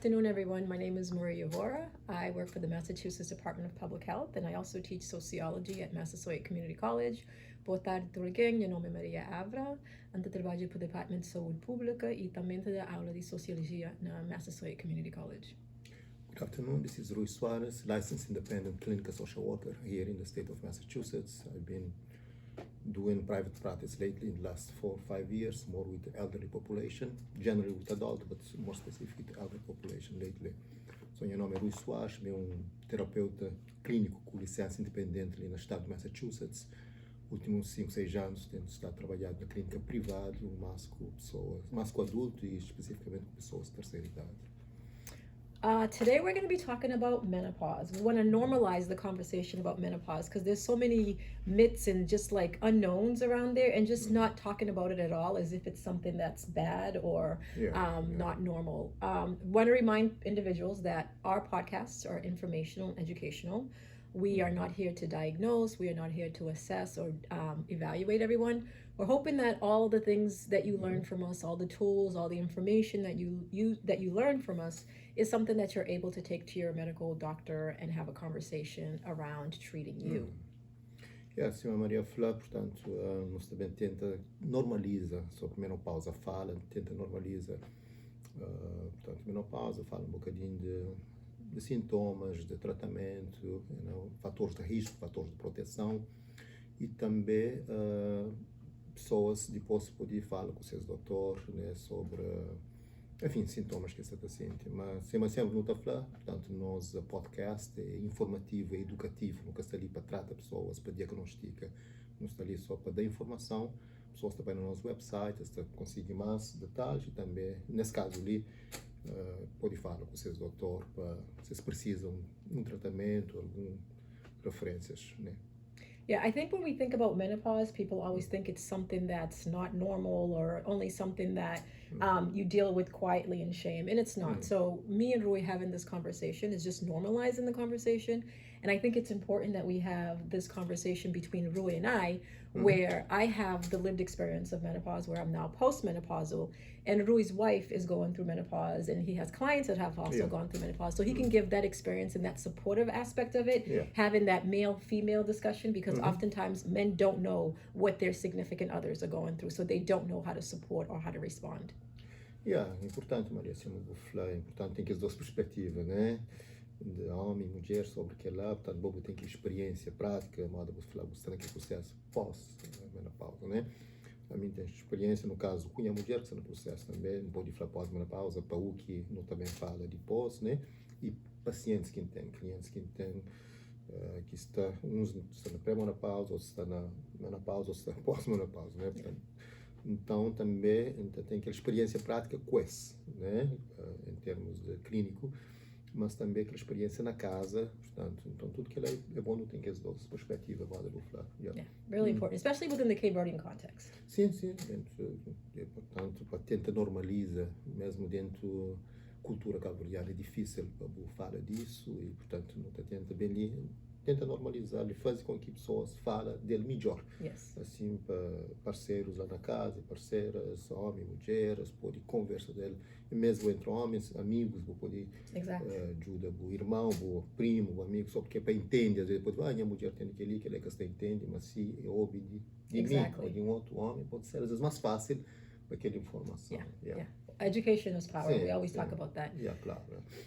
Good afternoon, everyone. My name is Maria Vora. I work for the Massachusetts Department of Public Health, and I also teach sociology at Massasoit Community College. Boa tarde, tudo bem? Meu nome é Maria Avra. Eu trabalho para o Departamento de Saúde Pública e também dou aula de sociologia na Massasoit Community College. Good afternoon, this is Rui Suarez, licensed independent clinical social worker here in the state of Massachusetts. I've been doing private practice lately in the last 4 or 5 years, more with the elderly population, generally with adult, but more specific with the elderly population lately. So, meu nome é Rui Soares, sou terapeuta clínico com licença independente ali no estado de Massachusetts. Últimos 5, 6 anos tenho estado trabalhando na clínica privada, mais com adulto e especificamente com pessoas de terceira idade. Today we're going to be talking about menopause. We want to normalize the conversation about menopause because there's so many myths and just like unknowns around there, and just not talking about it at all as if it's something that's bad or not normal. Want to remind individuals that our podcasts are informational and educational. We are not here to diagnose. We are not here to assess or evaluate everyone. We're hoping that all the things that you learn from us, all the tools, all the information that you learn from us, is something that you're able to take to your medical doctor and have a conversation around treating you. Sim, a Maria Flá, portanto, nós também tenta normaliza sobre menopausa, tenta normaliza, portanto, menopausa, fala um bocadinho de sintomas, de tratamento, fatores de risco, fatores de proteção, e também pessoas depois podem falar com os seus doutores, né, sobre, enfim, sintomas que você está sentindo. Mas sempre não está falando, portanto, nosso podcast é informativo, é educativo, nunca está ali para tratar pessoas, para diagnosticar, não está ali só para dar informação. Pessoas também no nosso website, está conseguir mais detalhes e também, nesse caso ali, pode falar com os seus doutores para vocês precisam de um tratamento, algumas referências, né? Yeah, I think when we think about menopause, people always think it's something that's not normal or only something that you deal with quietly in shame, and it's not. So me and Rui having this conversation is just normalizing the conversation, and I think it's important that we have this conversation between Rui and I, where I have the lived experience of menopause, where I'm now postmenopausal, and Rui's wife is going through menopause, and he has clients that have also gone through menopause, so he can give that experience and that supportive aspect of it, having that male-female discussion, because oftentimes men don't know what their significant others are going through, so they don't know how to support or how to respond. Importante, Maria, assim, é importante ter as duas perspectivas, né? De homem e mulher sobre aquele lá, portanto, Bobo tem que experiência prática, moda você falar, você tem que processo pós-menopausa, né? A mim tem experiência, no caso, com a mulher que está no processo também, não pode falar pós-menopausa, para o que não também fala de pós, né? E pacientes que têm, clientes que têm, que uns estão na pré-menopausa, outros estão na menopausa, outros estão na pós-menopausa, né? Portanto, então também tem aquela experiência prática com esse, né? Em termos de clínico, mas também aquela experiência na casa, portanto, então tudo que é bom, não tem que as duas perspectivas, vale do falar. Yeah, really important, especially within the Cape Verdean context. Sim, portanto, para tentar normalizar, mesmo dentro cultura cabo-verdiana é difícil para falar disso e, portanto, não tenta bem ali, tenta normalizar e fazer com que pessoas falem dele melhor. Yes. Assim, para parceiros lá na casa, parceiras, homens, mulheres, pode conversar dele, e mesmo entre homens, amigos, pode ajuda o irmão, o primo, o amigo, só porque é para entender, às vezes pode falar, minha mulher tem aquele que ela que entende, mas se é óbvio de mim ou de um outro homem, pode ser às vezes mais fácil para aquela informação. Education is power. We always talk about that. Claro.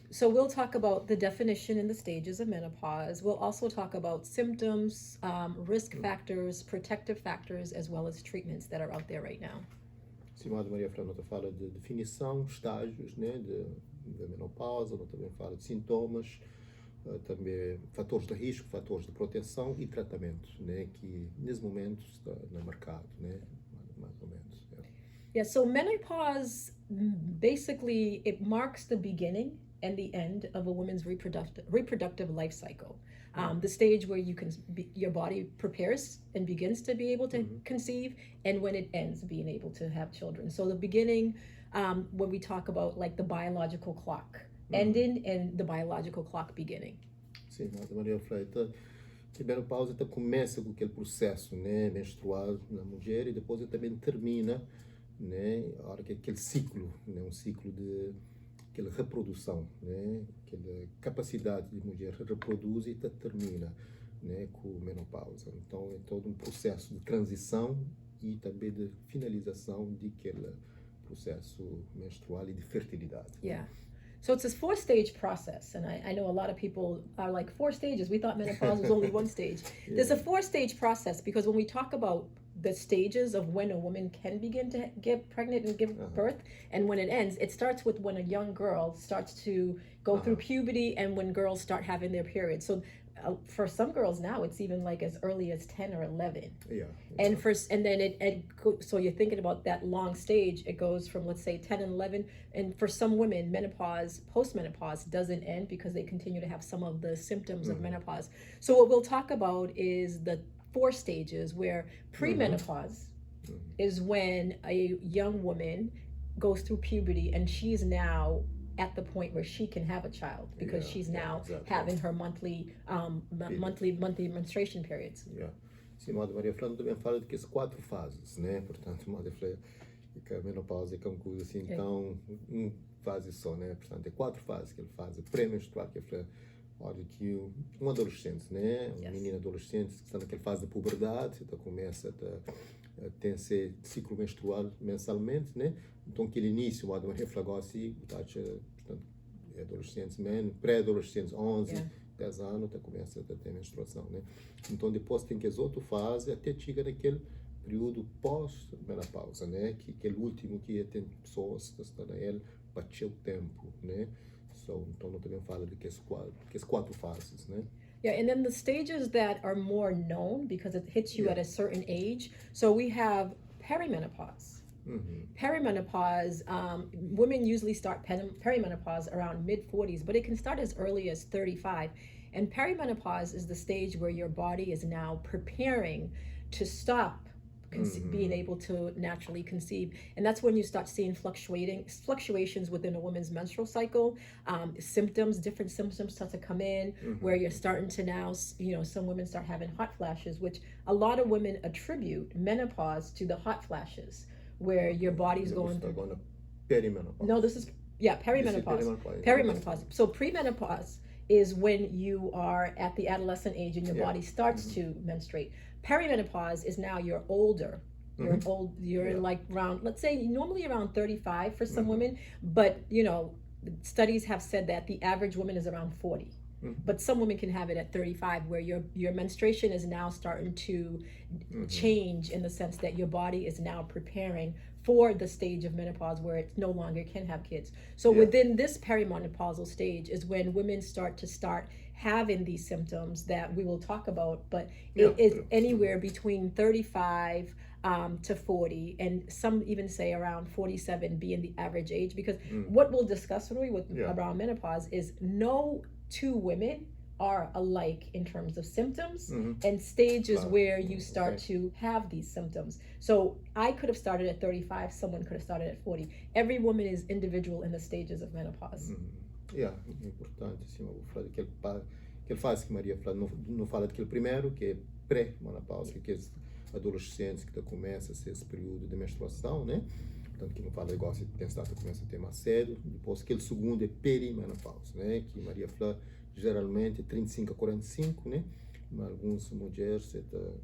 So we'll talk about the definition and the stages of menopause. We'll also talk about symptoms, risk factors, protective factors, as well as treatments that are out there right now. Sim, Maria Fernanda fala de definição, estágios, né, de menopausa, ela também fala de sintomas, também fatores de risco, fatores de proteção e tratamento, né, que nesse momento está no mercado, né, mais ou menos. Yeah, so menopause, basically, it marks the beginning and the end of a woman's reproductive life cycle. The stage where your body prepares and begins to be able to conceive, and when it ends, being able to have children. So the beginning, when we talk about like the biological clock ending and the biological clock beginning. Sim, a Maria Freita, que menopausa começa com aquele processo, né, menstrual na mulher e depois também termina, né, a hora que aquele ciclo, né, um ciclo de aquela reprodução, né? Aquela capacidade de mulher reproduz e termina, né? Com menopausa. Então é todo um processo de transição e também de finalização daquele processo menstrual e de fertilidade. Yeah. So it's this 4-stage process, and I know a lot of people are like, 4 stages. We thought menopause was only 1 stage. Yeah. There's a 4-stage process because when we talk about the stages of when a woman can begin to get pregnant and give birth and when it ends, it starts with when a young girl starts to go through puberty and when girls start having their periods. So for some girls now, it's even like as early as 10 or 11. Yeah. And then so you're thinking about that long stage. It goes from, let's say, 10 and 11, and for some women, postmenopause doesn't end because they continue to have some of the symptoms of menopause. So what we'll talk about is the 4 stages, where premenopause is when a young woman goes through puberty and she's now at the point where she can have a child because she's now having her monthly menstruation periods. Yeah. Sim, Madre Maria Flá também fala de que as 4 fases, né? Portanto, Madre Flá, que a menopausa é uma coisa assim, então, fase só, né? Portanto, é 4 fases, que ele faz, pré-menstrual, que é olha que um adolescente, né? Um menino adolescente que está naquela fase da puberdade, então começa a ter esse ciclo menstrual mensalmente, né? Então, aquele início, Madre Maria Flá, assim, portanto, adolescentes, pré-adolescentes, 11, 10 anos, até começa a ter menstruação, né? Então, depois tem que as outras fases até chega naquele período pós-menopausa, né? Que aquele último que tem pessoas que estão nele, bateu o tempo, né? Então, eu também falo de que as 4 fases, né? Yeah, and then the stages that are more known because it hits you at a certain age. So we have perimenopause. Perimenopause, women usually start perimenopause around mid-40s, but it can start as early as 35. And perimenopause is the stage where your body is now preparing to stop being able to naturally conceive, and that's when you start seeing fluctuations within a woman's menstrual cycle. Different symptoms start to come in, where you're starting to now, some women start having hot flashes, which a lot of women attribute menopause to the hot flashes, where your body's going through. Perimenopause. No, this is perimenopause. Perimenopause. So premenopause is when you are at the adolescent age and your body starts to menstruate. Perimenopause is now you're older. You're like around, let's say normally around 35 for some women, but studies have said that the average woman is around 40. But some women can have it at 35, where your menstruation is now starting to change in the sense that your body is now preparing for the stage of menopause where it no longer can have kids. So within this perimenopausal stage is when women start having these symptoms that we will talk about, but it is anywhere between 35 to 40, and some even say around 47 being the average age, because what we'll discuss around menopause is no 2 women are alike in terms of symptoms and stages where you start to have these symptoms. So I could have started at 35, someone could have started at 40. Every woman is individual in the stages of menopause. É importante, sim, eu vou falar daquele fase que Maria fala, não fala daquele primeiro, que é pré-menopausa, que é adolescentes que começa a ser esse período de menstruação, né? Portanto, que não fala igual se tem estado começa a ter mais cedo. Depois, aquele segundo é perimenopausa, né? Que Maria fala geralmente é 35 a 45, né? Mas algumas mulheres,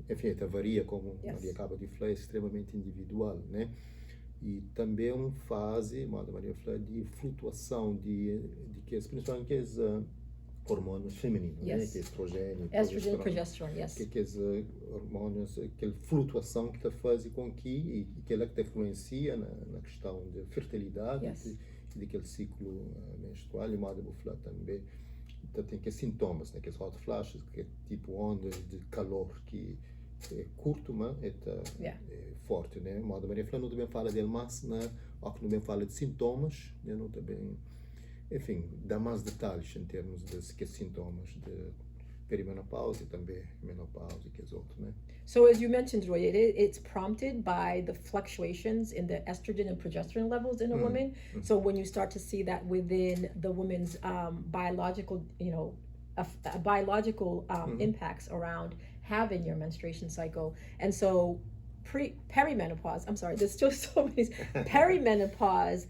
enfim, varia, como Maria acaba de falar, é extremamente individual, né? E também uma fase, Maria fala, de flutuação principalmente que as hormônios femininos, né? Que é estrogênio, progesterone, que as hormônios, aquela flutuação que está fazendo com que ela que influencia na questão de fertilidade e daquele ciclo menstrual. E Maria fala também tem que sintomas, né? Que as hot flashes, que é tipo ondas de calor que é curto, mas é forte, né? Mas a Maria Flá não também fala dele, mas ou que também fala de sintomas, né? Não também, enfim, dá mais detalhes em termos de que sintomas de perimenopausa e também menopausa e que as outras, né? So as you mentioned, Roy, it's prompted by the fluctuations in the estrogen and progesterone levels in a woman. So when you start to see that within the woman's biological, biological impacts around having your menstruation cycle. And so perimenopause, I'm sorry, there's still so many. Perimenopause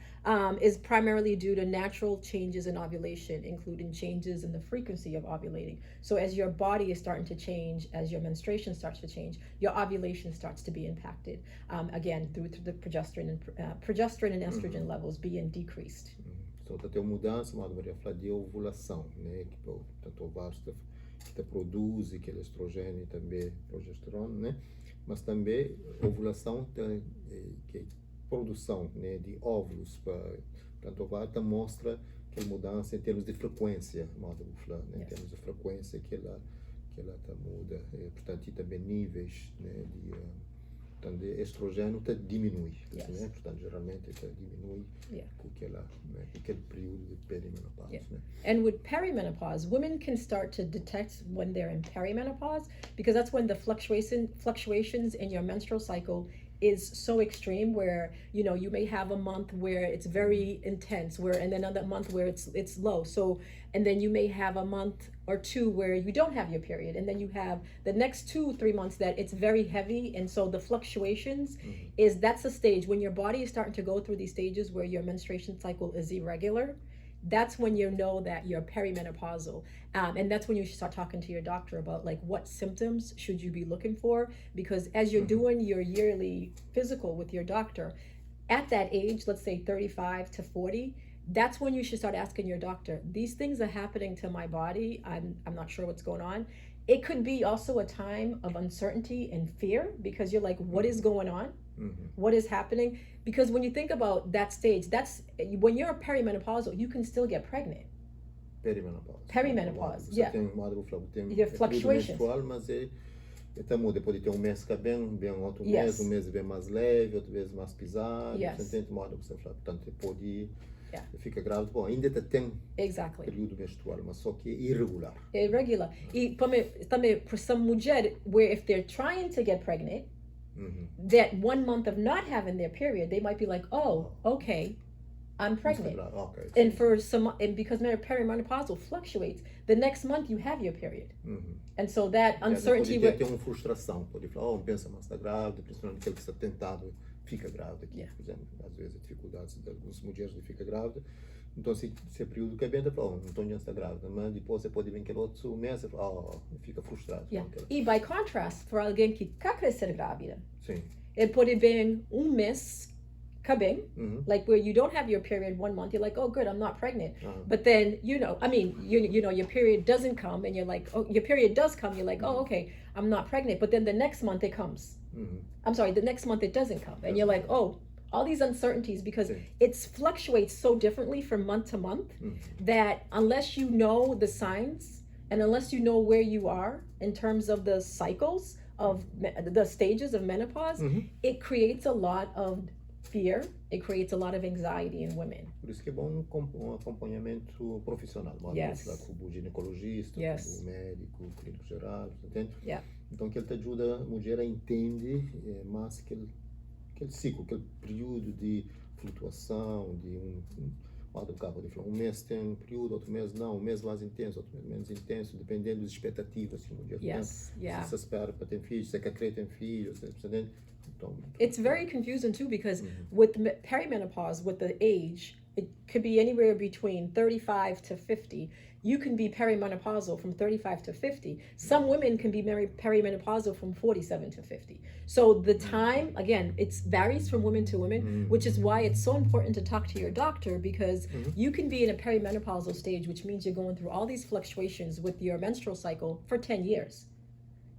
is primarily due to natural changes in ovulation, including changes in the frequency of ovulating. So as your body is starting to change, as your menstruation starts to change, your ovulation starts to be impacted. Again, through the progesterone and estrogen levels being decreased. Então, tem uma mudança, mas Maria fala de ovulação, né? Que tanto ovários que produz aquele estrogênio e também progesterona, né? Mas também ovulação tem que produção, né, de óvulos para tanto ovário mostra que mudança em termos de frequência, né? Em termos de frequência que ela muda, portanto e também níveis, né, portanto, de estrogênio diminui, né? Portanto, geralmente diminui com aquele período de perimenopausa. Né? And with perimenopause, women can start to detect when they're in perimenopause because that's when the fluctuations in your menstrual cycle is so extreme where you may have a month where it's very intense and then another month where it's low, so and then you may have a month or two where you don't have your period, and then you have the next 2-3 months that it's very heavy, and so the fluctuations that's the stage when your body is starting to go through these stages where your menstruation cycle is irregular. That's when you know that you're perimenopausal, and that's when you should start talking to your doctor about like what symptoms should you be looking for, because as you're doing your yearly physical with your doctor at that age, let's say 35 to 40, that's when you should start asking your doctor, these things are happening to my body, I'm not sure what's going on. It could be also a time of uncertainty and fear because you're like, what is going on? What is happening? Because when you think about that stage, that's when you're perimenopausal, you can still get pregnant. Perimenopause, yeah. Your fluctuations. Mas muda, pode ter mês que é bem outro mês bem mais leve, outro mês mais pesado. Você modo que você fala, portanto, pode fica grávida, bom, ainda tem período menstrual, mas só que é irregular. Irregular. E também para some mulher, where if they're trying to get pregnant, that 1 month of not having their period, they might be like, oh, okay, I'm pregnant. And for some, and because perimenopausal fluctuates, the next month you have your period. And so that uncertainty. Pode ter uma frustração, pode falar, pensa, mas está grávida, principalmente aquele que está tentado, fica grávida aqui, por exemplo, às vezes a dificuldade de algumas mulheres de ficar grávida. Então, se é período que é bem, não estou já está grávida, mas depois você pode vir aquele outro mês e fica frustrado. E by contrast, para alguém que quer ser grávida, sim, ele pode vir mês bem, like where you don't have your period 1 month, you're like, oh good, I'm not pregnant, but then you know your period doesn't come, and you're like, oh, your period does come, you're like, oh okay, I'm not pregnant, but then the next month it comes. I'm sorry, the next month it doesn't come, and you're like, oh, all these uncertainties, because it fluctuates so differently from month to month that unless you know the signs and unless you know where you are in terms of the cycles of the stages of menopause, it creates a lot of fear, it creates a lot of anxiety in women. Por isso que é bom acompanhamento profissional, com o ginecologista, com o médico, o clínico geral, entende? Então que ele te ajuda a mulher a entender mais aquele ciclo, aquele período de flutuação, de um mês tem um período, outro mês não, um mês mais intenso, outro mês menos intenso, dependendo das expectativas que a mulher tem. Se espera para ter filhos, se quer ter filhos, it's very confusing too, because with perimenopause, with the age, it could be anywhere between 35 to 50. You can be perimenopausal from 35 to 50. Some women can be perimenopausal from 47 to 50. So the time, again, it varies from women to women, which is why it's so important to talk to your doctor, because you can be in a perimenopausal stage, which means you're going through all these fluctuations with your menstrual cycle for 10 years.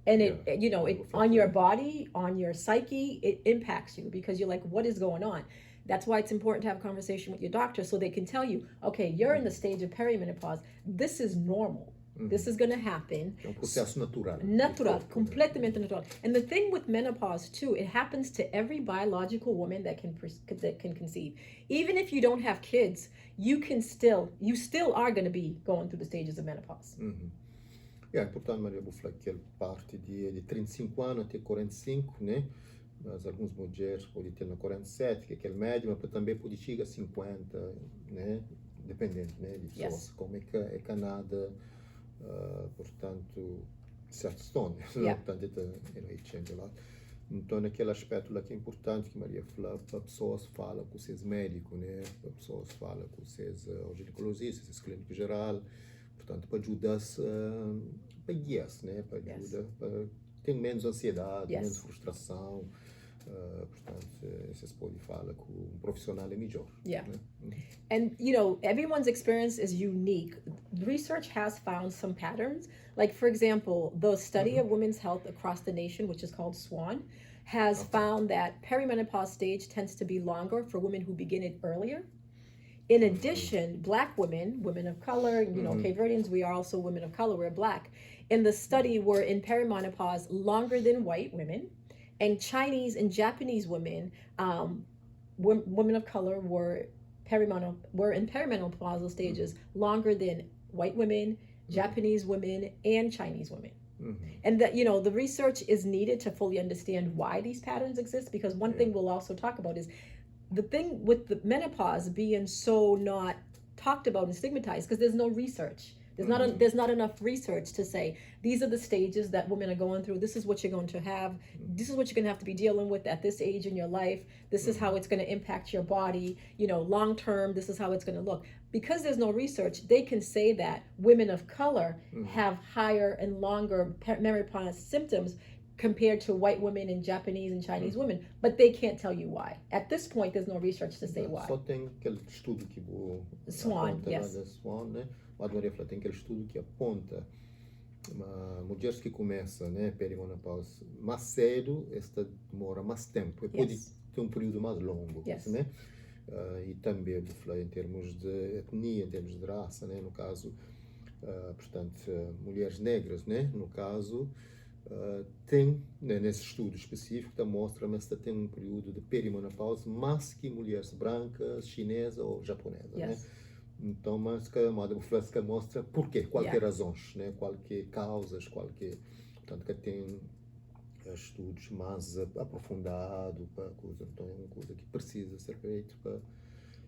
And it on your body, on your psyche, it impacts you because you're like, what is going on? That's why it's important to have a conversation with your doctor so they can tell you, okay, you're in the stage of perimenopause. This is normal. This is going to happen. É processo natural. Natural, completamente natural. And the thing with menopause too, it happens to every biological woman that can conceive. Even if you don't have kids, you still are going to be going through the stages of menopause. É importante, Maria Bufla, que ele parte de 35 anos até 45, né? Mas algumas mulheres podem ter na 47, que é aquele médio, mas também pode chegar a 50, né? Dependendo, né? De pessoas, como é Canadá, portanto, certos tons, portanto, it change a lot. Então, naquele aspecto lá que é importante, que Maria falou, para pessoas fala com seus médicos, né? Para pessoas fala com seus ginecologistas, seus clínicos geral, portanto, para ajudar-se, para guiar-se, né? Para ajuda, para ter menos ansiedade, menos frustração, portanto, vocês podem falar com um profissional é melhor. Yeah. Né? And everyone's experience is unique. Research has found some patterns. Like, for example, the study of women's health across the nation, which is called SWAN, has found that perimenopause stage tends to be longer for women who begin it earlier. In addition, Black women, women of color, Cape Verdeans, we are also women of color, we're Black. In the study, were in perimenopause longer than white women, and Chinese and Japanese women, women of color were in perimenopausal stages longer than white women, Japanese women, and Chinese women. And that, the research is needed to fully understand why these patterns exist, because one thing we'll also talk about is the thing with the menopause being so not talked about and stigmatized, because there's no research. There's not enough research to say these are the stages that women are going through. This is what you're going to have. This is what you're going to have to be dealing with at this age in your life. This is how it's going to impact your body. Long term, this is how it's going to look. Because there's no research, they can say that women of color have higher and longer menopause symptoms compared to white women and Japanese and Chinese women, but they can't tell you why. At this point, there's no research to say why. Só tem aquele estudo que SWAN, yes. Da SWAN, né? Mas Maria falou, tem aquele estudo que aponta mulheres que começam, né, perimenopausa mais cedo, esta demora mais tempo, pode ter um período mais longo, né? E também falar em termos de etnia, em termos de raça, né? No caso, portanto, mulheres negras, né? No caso, tem, né, nesse estudo específico, mostra que tem um período de perimenopausa mais que mulheres brancas, chinesas ou japonesas, né? Então, mas que a moda que mostra porquê, quais razões, né? Quais causas, portanto, que tem estudos mais aprofundados para coisa, então é uma coisa que precisa ser feita para,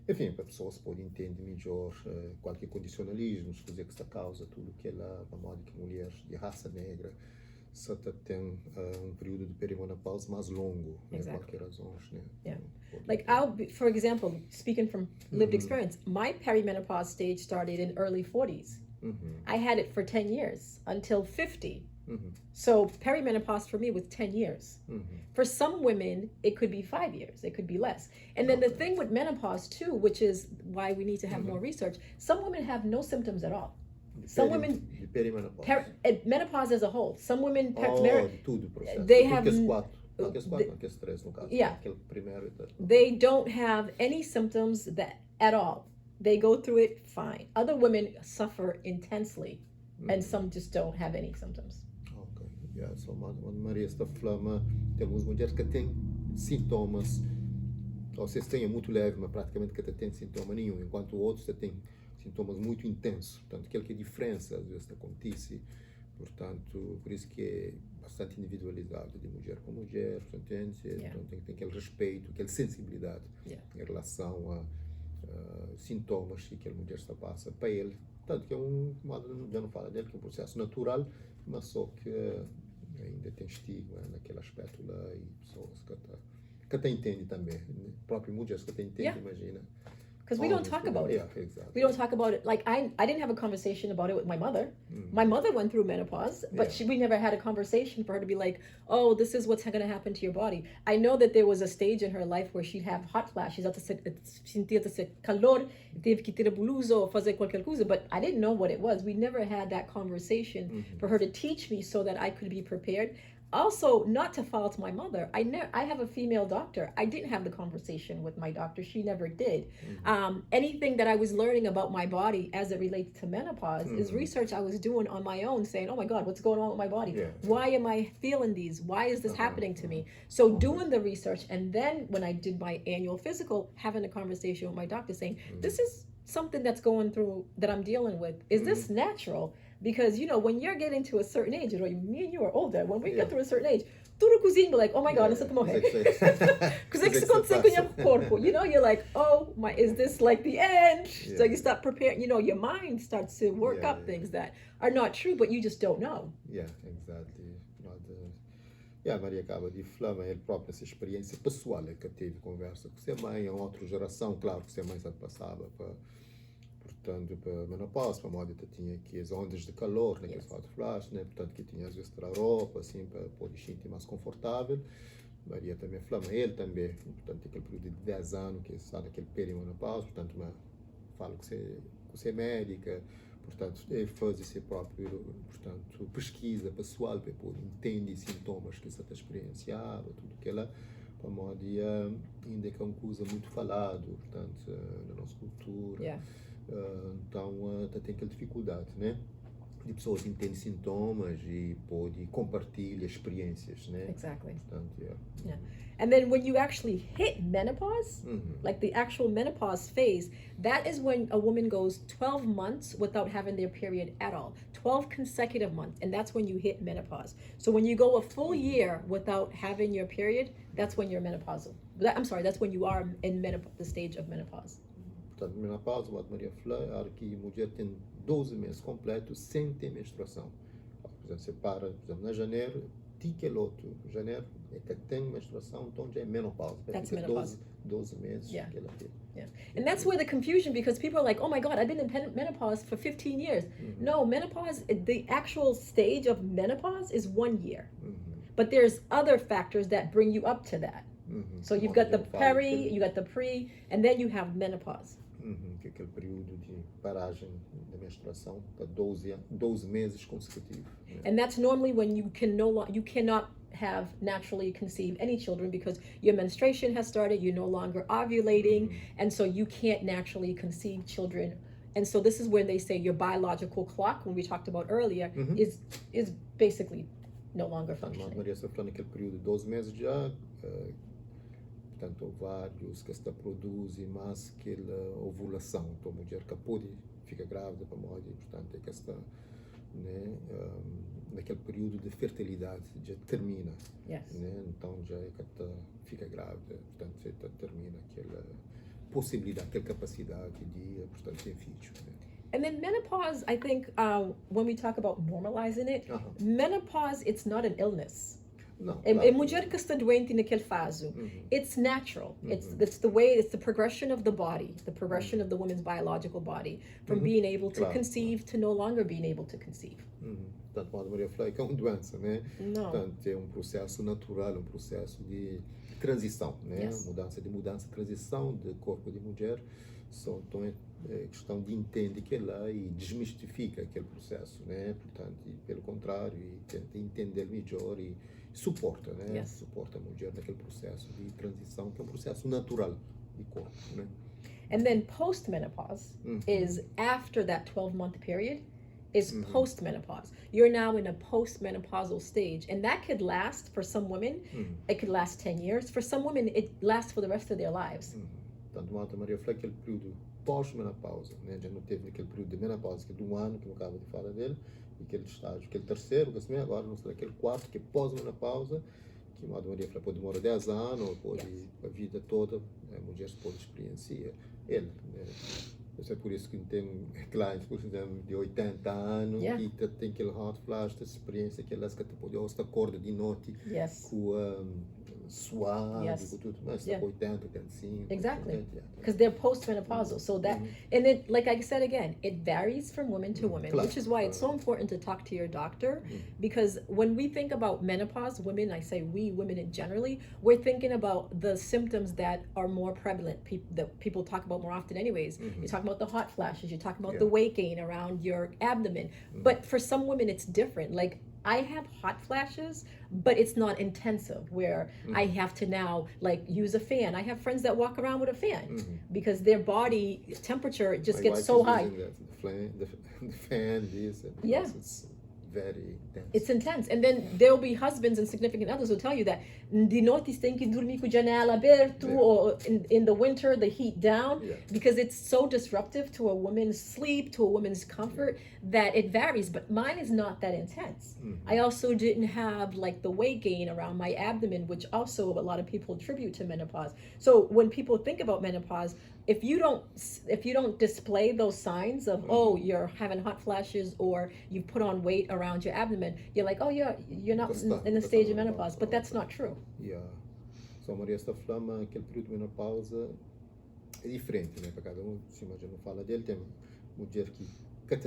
enfim, para pessoas poderem entender melhor qualquer condicionalismo, se fazer que esta causa tudo que ela, a moda que mulheres de raça negra só tem um período de perimenopausa mais longo, né? Qualquer razões, né? Yeah. Like for example, speaking from lived experience, my perimenopause stage started in early 40s. I had it for 10 years until 50. So perimenopause for me was 10 years. For some women, it could be 5 years, it could be less. And then the thing with menopause too, which is why we need to have more research, some women have no symptoms at all. Some women, menopause as a whole, some women, tudo processo. They have, they don't have any symptoms at all. They go through it fine. Other women suffer intensely, and some just don't have any symptoms. Okay, yeah, so Maria está falando, tem algumas mulheres que têm sintomas, ou se têm muito leve, mas praticamente que têm sintoma nenhum, enquanto outros têm sintomas muito intensos, portanto, aquela diferença às vezes acontece, portanto, por isso que é bastante individualizado de mulher para mulher, portanto, então tem aquele respeito, aquela sensibilidade em relação a sintomas que aquela mulher está passa para ele, tanto que é já não fala dele, que é um processo natural, mas só que ainda tem estigma naquele aspecto lá e pessoas que até entendem também, né? Próprias mulheres que até entendem, imagina. Because we don't talk about it. Yeah, exactly. We don't talk about it. Like I didn't have a conversation about it with my mother. My mother went through menopause, but we never had a conversation for her to be like, oh, this is what's going to happen to your body. I know that there was a stage in her life where she'd have hot flashes, sentia calor, teve que ter a blusa ou fazer qualquer coisa, but I didn't know what it was. We never had that conversation for her to teach me so that I could be prepared. Also, not to fault my mother, I have a female doctor. I didn't have the conversation with my doctor. She never did. Anything that I was learning about my body as it relates to menopause is research I was doing on my own, saying, oh my God, what's going on with my body? Yeah. Why am I feeling these? Why is this happening to me? So doing the research, and then when I did my annual physical, having a conversation with my doctor saying, this is something that's going through, that I'm dealing with. Is this natural? Because, when you're getting to a certain age, me and you are older, when we get to a certain age, tudo cozinha, like, oh my God, nessa morrer. Because it's acontecendo com o corpo. You're like, oh my, is this like the end? So you start preparing, your mind starts to work up things that are not true, but you just don't know. Yeah, exactly. E a Maria acaba de falar, mas ele próprio, essa experiência pessoal que teve conversa com sua mãe, é uma outra geração, claro que sua mãe já passava para, portanto, para a menopausa, para a moda que tinha aqui as ondas de calor, né, que Yes. hot flash, né, portanto, que tinha às vezes para a roupa, assim, para poder se sentir mais confortável. Maria também falava, mas ele também, portanto, aquele período de 10 anos que está naquele perimenopausa, portanto, mas falo que você é médica, portanto, ele faz esse próprio, portanto, pesquisa pessoal para poder entender sintomas que você está experienciando, tudo que ela, para modo ainda que é uma coisa muito falado, portanto, na nossa cultura. Yeah. Então, tem aquela dificuldade, né? De pessoas entendem sintomas e pode compartilhar experiências, né? Exactly. Portanto, Yeah. And then when you actually hit menopause, like the actual menopause phase, that is when a woman goes 12 months without having their period at all. 12 consecutive months, and that's when you hit menopause. So when you go a full year without having your period, that's when you're menopausal. I'm sorry, that's when you are in the stage of menopause. Portanto, menopausa, como a Maria falou, é que a mulher tem 12 meses completos sem ter menstruação. Por exemplo, você para, por exemplo, na janeiro, aquele outro janeiro é que tem menstruação, então já é menopausa. That's Fica menopause. 12 meses Yeah. que ela tem. Yeah. And that's where the confusion, because people are like, oh my God, I've been in menopause for 15 years. No, menopause, the actual stage of menopause is 1 year. But there's other factors that bring you up to that. So you've got the peri, you got the pre, and then you have menopause. Que é aquele período de paragem da menstruação para 12 meses consecutivos. Né? And that's normally when you can you cannot have naturally conceive any children because your menstruation has started, you're no longer ovulating, and so you can't naturally conceive children. And so this is when they say your biological clock, when we talked about earlier, is basically no longer functioning. Maria está falando naquele período de 12 meses já, portanto, ovários que está produzem mais aquela ovulação. Então, a mulher que pode ficar grávida para modo, portanto, é que está, né, naquele período de fertilidade já termina. Yes. Né? Então, já é que fica grávida, portanto, já termina aquela possibilidade, aquela capacidade de, portanto, ter filhos. Né? And then menopause, I think, when we talk about normalizing it, menopause, it's not an illness. Não, A mulher que está doente naquele fase, it's natural. It's the way, it's the progression of the body, the progression of the woman's biological body from being able to conceive to no longer being able to conceive. Portanto, como a Maria falou, é que é uma doença, né? Não. Portanto, é um processo natural, um processo de transição, né? Yes. Mudança, transição de corpo de mulher. Então, é questão de entender que ela e desmistifica aquele processo, né? Portanto, e, pelo contrário, e tenta entender melhor e suporta, né? Yes. Suporta a mulher naquele processo de transição, que é um processo natural de corpo, né? And then post-menopause is after that 12-month period, is post-menopause. You're now in a post-menopausal stage, and that could last, for some women, it could last 10 years. For some women, it lasts for the rest of their lives. Tanto a Maria falou aquele período pós-menopausa, né? Já não teve aquele período de menopausa, que é de um ano, que eu acabo de falar dele, e aquele estágio, aquele terceiro, que assim, agora não sei, aquele quarto, que é pós-menopausa, que a Maria falou, pode demorar 10 anos, ou pode a vida toda, a mulher pode experienciar ele, né? É por isso que tem clientes, por exemplo, de 80 anos, que tem aquele hot flash, essa experiência que elas que pode estar acorda de noite com suave, com tudo, mas está com 80, 85. Exactly. Because they're postmenopausal. So that, and it, like I said again, it varies from woman to woman, which is why it's so important to talk to your doctor. Because when we think about menopause, women, I say we, women in generally, we're thinking about the symptoms that are more prevalent, that people talk about more often anyways. You're talking about the hot flashes, you're talking about the weight gain around your abdomen. But for some women, it's different. Like, I have hot flashes, but it's not intensive where I have to now like use a fan. I have friends that walk around with a fan because their body temperature just gets so high. The fan, this, and it's very intense. It's intense. And then there'll be husbands and significant others who tell you that de noite tem que dormir com janela aberto, or in the winter the heat down, because it's so disruptive to a woman's sleep, to a woman's comfort, that it varies. But mine is not that intense. I also didn't have like the weight gain around my abdomen, which also a lot of people attribute to menopause. So when people think about menopause, if you don't display those signs of oh you're having hot flashes or you've put on weight around your abdomen, you're like, oh yeah, you're not in the stage of menopause, but that's not true. Yeah. So a Maria está falando aquele período de menopausa é diferente, né? Para cada um, se imagina, não fala dele, tem mulher que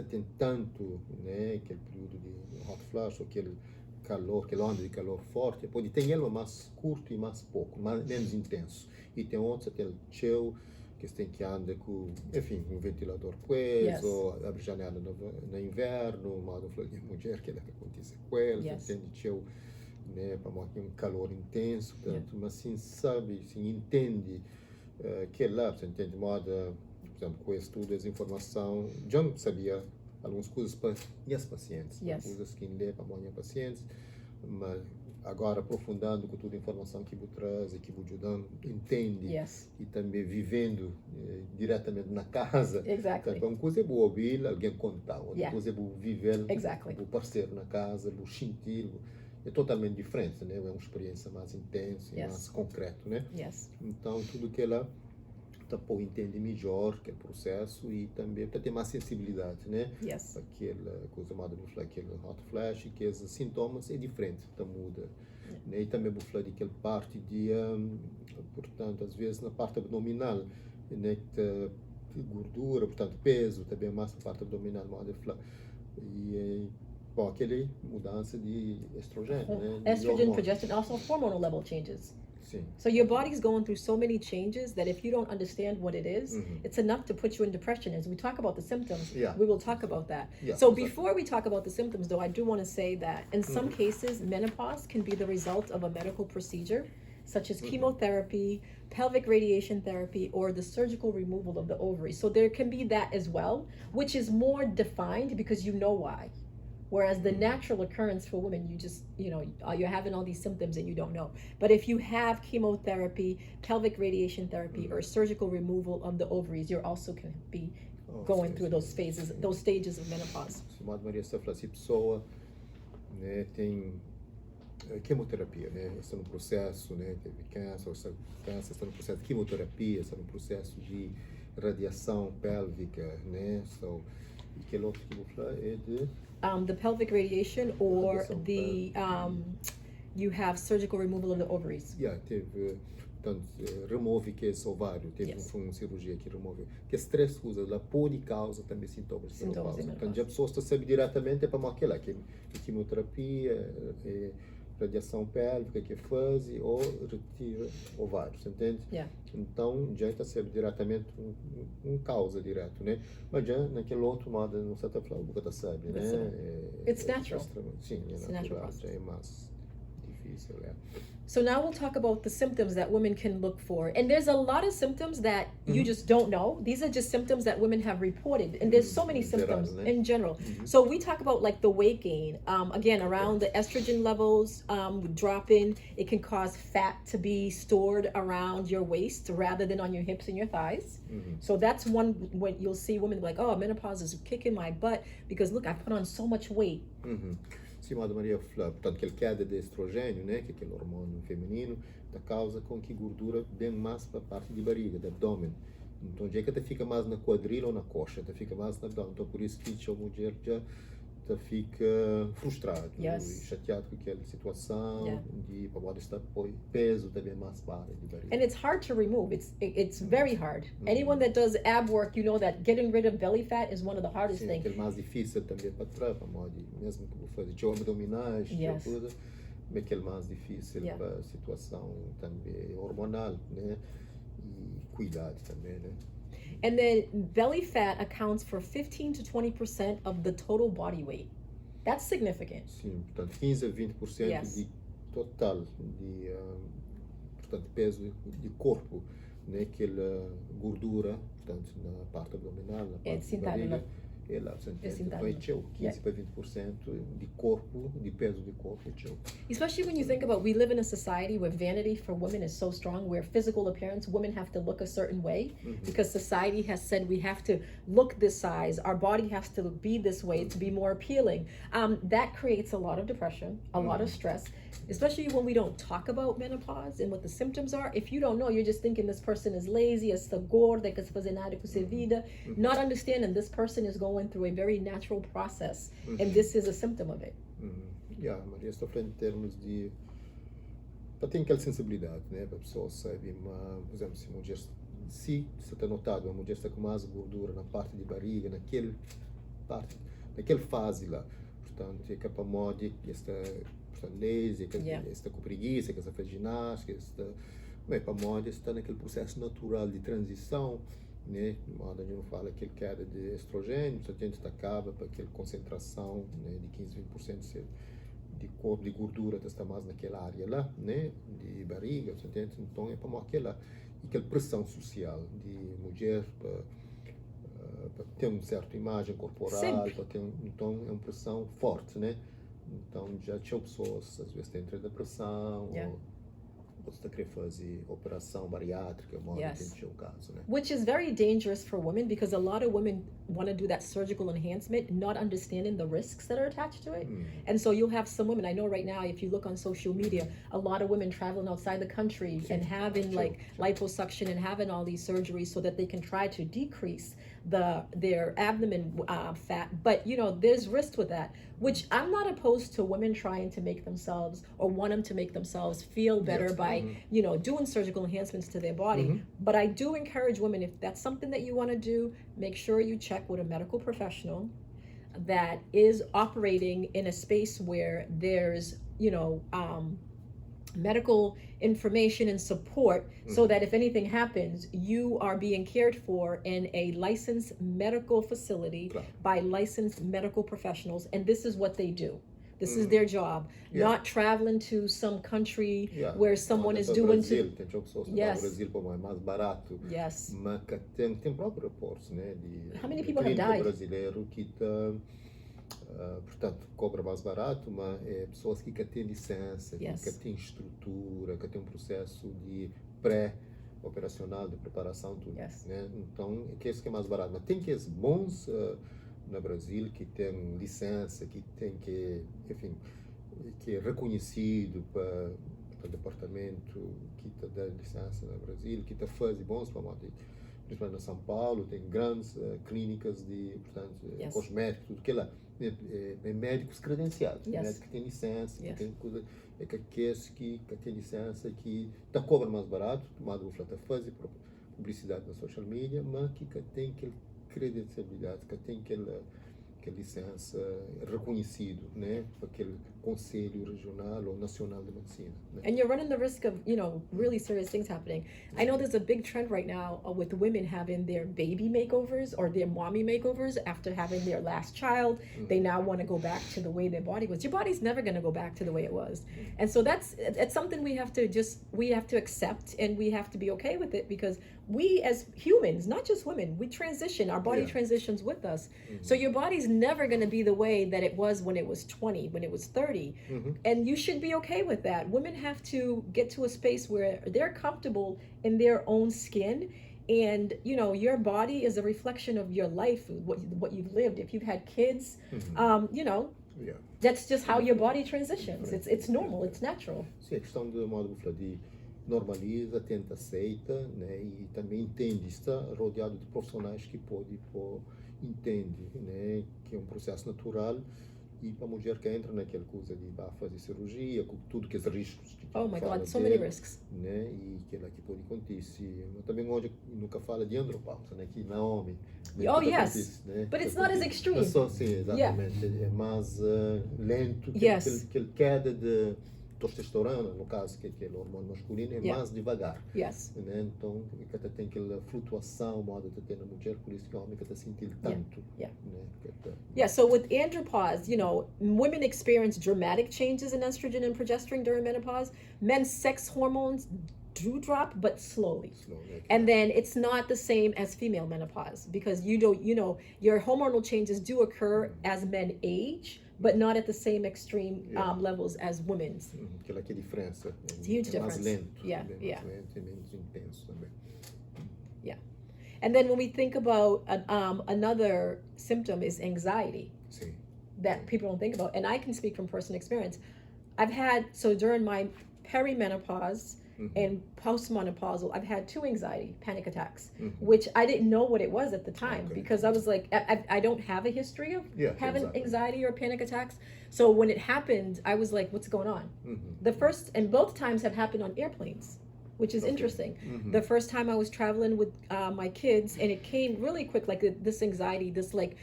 tem tanto, né? Aquele período de hot flash, ou aquele calor, aquela onda de calor forte, pode ter ele mais curto e mais pouco, menos intenso. E tem outros, aquele chill, que você tem que andar com, enfim, um ventilador preso, ou abrir janela no inverno, uma mulher que acontece com ela, tem chill, né, para um calor intenso, portanto, mas sim sabe, sim entende que lá, você entende, modo, por exemplo, com estudo, essa informação, já não sabia algumas coisas para minhas pacientes, coisas que lê para minhas pacientes, mas agora aprofundando com toda a informação que vou trazer, que vou ajudando, entende, e também vivendo diretamente na casa. Exactly. Então, uma coisa é boa ouvir alguém contar, outra coisa é boa viver, o parceiro na casa, o sentir, é totalmente diferente, né? É uma experiência mais intensa e mais concreta, né? Então, tudo que ela para entender melhor aquele processo e também para ter mais sensibilidade, né? Aquela coisa chamada de aquele hot flash, que esses sintomas é diferente, então muda. Né? E também vou falar daquela parte de, portanto, às vezes na parte abdominal, né? Gordura, portanto, peso, também mais na parte abdominal, modo de falar. E bom, aquela mudança de estrogênio, né? Estrogen, progesterone, also hormonal level changes. Sim. So your body's going through so many changes that if you don't understand what it is, it's enough to put you in depression. As we talk about the symptoms, we will talk about that. So before we talk about the symptoms, though, I do want to say that in some cases, menopause can be the result of a medical procedure, such as chemotherapy, pelvic radiation therapy, or the surgical removal of the ovaries. So there can be that as well, which is more defined because you know why. Whereas the natural occurrence for women, you just, you're having all these symptoms and you don't know. But if you have chemotherapy, pelvic radiation therapy, or surgical removal of the ovaries, you're also can be going through those phases, those stages of menopause. Chamado Maria está falando assim, pessoa, né, tem quimioterapia, né, está no processo, né, teve câncer, está no processo de quimioterapia, está no processo de radiação pélvica, né, e aquele outro que eu vou falar é de the pelvic radiation or the you have surgical removal of the ovaries. Teve, portanto, remove que esse ovário, teve uma cirurgia que remove, que as três coisas lá pode causar também sintomas de menopausa. Então, a pessoa está sabendo diretamente para aquela que quimioterapia, radiação pélvica que faz ou retira ovários, entende? Então, já está sabendo diretamente um causa direto, né? Mas já naquele outro modo, não está falando, o que está sabendo, né? It's natural. Sim, é natural, já é mais difícil, So now we'll talk about the symptoms that women can look for. And there's a lot of symptoms that you just don't know. These are just symptoms that women have reported. And there's so many symptoms in general. So we talk about like the weight gain. Again, around the estrogen levels dropping, it can cause fat to be stored around your waist rather than on your hips and your thighs. So that's one when you'll see women like, oh, menopause is kicking my butt because look, I put on so much weight. Sim, Maria fala, portanto, aquele queda de estrogênio, né, que é aquele hormônio feminino, da causa com que gordura vem mais para a parte de barriga, do abdômen. Então, já que até fica mais na quadrilha ou na coxa, até fica mais no abdômen. Então, por isso que a mulher já fica frustrado e chateado com aquela situação de para estar peso também mais para de barriga. And it's hard to remove. It's very hard. Anyone that does ab work, you know that getting rid of belly fat is one of the hardest things. É mais difícil também para trás, para mesmo que vou fazer abdominais, coisa, mas aquele mais difícil para a situação também hormonal, né? E cuidado também, né? And then belly fat accounts for 15 to 20% of the total body weight. That's significant. Sim, portanto, 15 a 20% de total de portanto, peso de corpo, né? Aquela gordura, portanto, na parte abdominal, na parte da barriga, é lá, você entende? Esse Então é entendimento. teu, 15 para 20% de corpo, de peso de corpo é teu. Especially when you think about, we live in a society where vanity for women is so strong, where physical appearance, women have to look a certain way because society has said we have to look this size, our body has to be this way to be more appealing. That creates a lot of depression, a lot of stress, especially when we don't talk about menopause and what the symptoms are. If you don't know, you're just thinking this person is lazy, está gorda, que está fazendo nada com sua vida, not understanding this person is going through a very natural process, and this is a symptom of it. Yeah, Maria, estou falando em termos de. Para ter aquela sensibilidade, né? Para a pessoa saber, por exemplo, se a mulher. Se você está notado, a mulher está com mais gordura na parte de barriga, naquela fase lá. Portanto, é capaz de que está lazy, que está com preguiça, que está fazendo ginástica, bem, para moda está naquele processo natural de transição, né? Moda não fala aquele queda de estrogênio, portanto, a gente acaba para aquela concentração, né, de 15-20% de corpo, de gordura, está mais naquela área lá, né, de barriga, portanto, então é para aquela pressão social de mulher para ter uma certa imagem corporal, para ter então é uma pressão forte, né? Então já tinha pessoas às vezes têm depressão ou está querendo fazer operação bariátrica, que é o caso, né? Which is very dangerous for women because a lot of women want to do that surgical enhancement, not understanding the risks that are attached to it. And so you'll have some women, I know right now, if you look on social media, a lot of women traveling outside the country and having like liposuction and having all these surgeries so that they can try to decrease their abdomen fat. But you know, there's risk with that, which I'm not opposed to women trying to make themselves or want them to make themselves feel better by you know, doing surgical enhancements to their body. But I do encourage women, if that's something that you want to do, make sure you check with a medical professional that is operating in a space where there's, you know, medical information and support so that if anything happens, you are being cared for in a licensed medical facility by licensed medical professionals, and this is what they do. This is their job, not traveling to some country where someone is doing Brasil, tem pessoas que Yes. vão ao Brasil para mais barato, Yes. mas que tem próprios reportes, né? How many de people have clínico died? brasileiro que está, portanto, cobra mais barato, mas é pessoas que têm licença, Yes. que têm estrutura, que têm um processo de pré-operacional, de preparação, tudo, Yes. né? Então, é que isso que é mais barato. Mas tem que os bons no Brasil que tem licença, que tem que, enfim, que é reconhecido para o departamento que está dando licença no Brasil, que está fazendo bons para principalmente em São Paulo, tem grandes clínicas de, portanto, cosméticos, tudo que lá. É médicos credenciados, médicos que têm licença, que tem coisa, é que aqueles que têm licença, que está cobra mais barato, tomado o flata fazer publicidade na social media, mas que tem aquele credencialidade, que tem aquela licença reconhecido, né, para aquele conselho regional ou nacional de medicina, né? And you're running the risk of, you know, really serious things happening. I know there's a big trend right now with women having their baby makeovers or their mommy makeovers after having their last child. They now want to go back to the way their body was. Your body's never going to go back to the way it was. And so it's something we have to accept, and we have to be okay with it, because we as humans, not just women, we transition, our body transitions with us. So your body's never going to be the way that it was when it was 20, when it was 30. And you should be okay with that. Women have to get to a space where they're comfortable in their own skin. And you know, your body is a reflection of your life, what you've lived. If you've had kids, you know, that's just how your body transitions. It's normal, it's natural. Sim, a questão do modo de normaliza, tenta, aceita, né, e também entende, está rodeado de profissionais que entende, né, que é um processo natural. E para a mulher que entra naquela coisa de fazer cirurgia, com tudo que os riscos que Oh my fala God, so dele, many risks. né, e que ela que pode acontecer. Mas também hoje nunca fala de andropausa, né, que Naomi. Né, Oh que yes, acontece, né, but que it's not as acontece. extreme. Mas só, sim, exatamente, é mais lento, aquele queda de testosterona, no caso, que é o hormônio masculino, é mais devagar. Yes. Né? Então, que tem aquela flutuação, modo de ter na mulher, por isso que o homem que está sentindo tanto. Né? Yeah, so with andropause, you know, women experience dramatic changes in estrogen and progesterone during menopause. Men's sex hormones do drop, but slowly. Slowly, okay. And then it's not the same as female menopause because your hormonal changes do occur as men age, but not at the same extreme levels as women's. Aquela que é a diferença. Huge é mais difference. lento. Yeah, bem yeah. mais lento e menos intenso também. And then when we think about another symptom is anxiety Sim. that people don't think about. And I can speak from personal experience. During my perimenopause and postmenopausal, I've had 2 anxiety panic attacks, which I didn't know what it was at the time Okay. because I was like, I don't have a history of having exactly. anxiety or panic attacks. So when it happened, I was like, what's going on? The first and both times have happened on airplanes, which is interesting. The first time I was traveling with my kids, and it came really quick, like this anxiety, this like,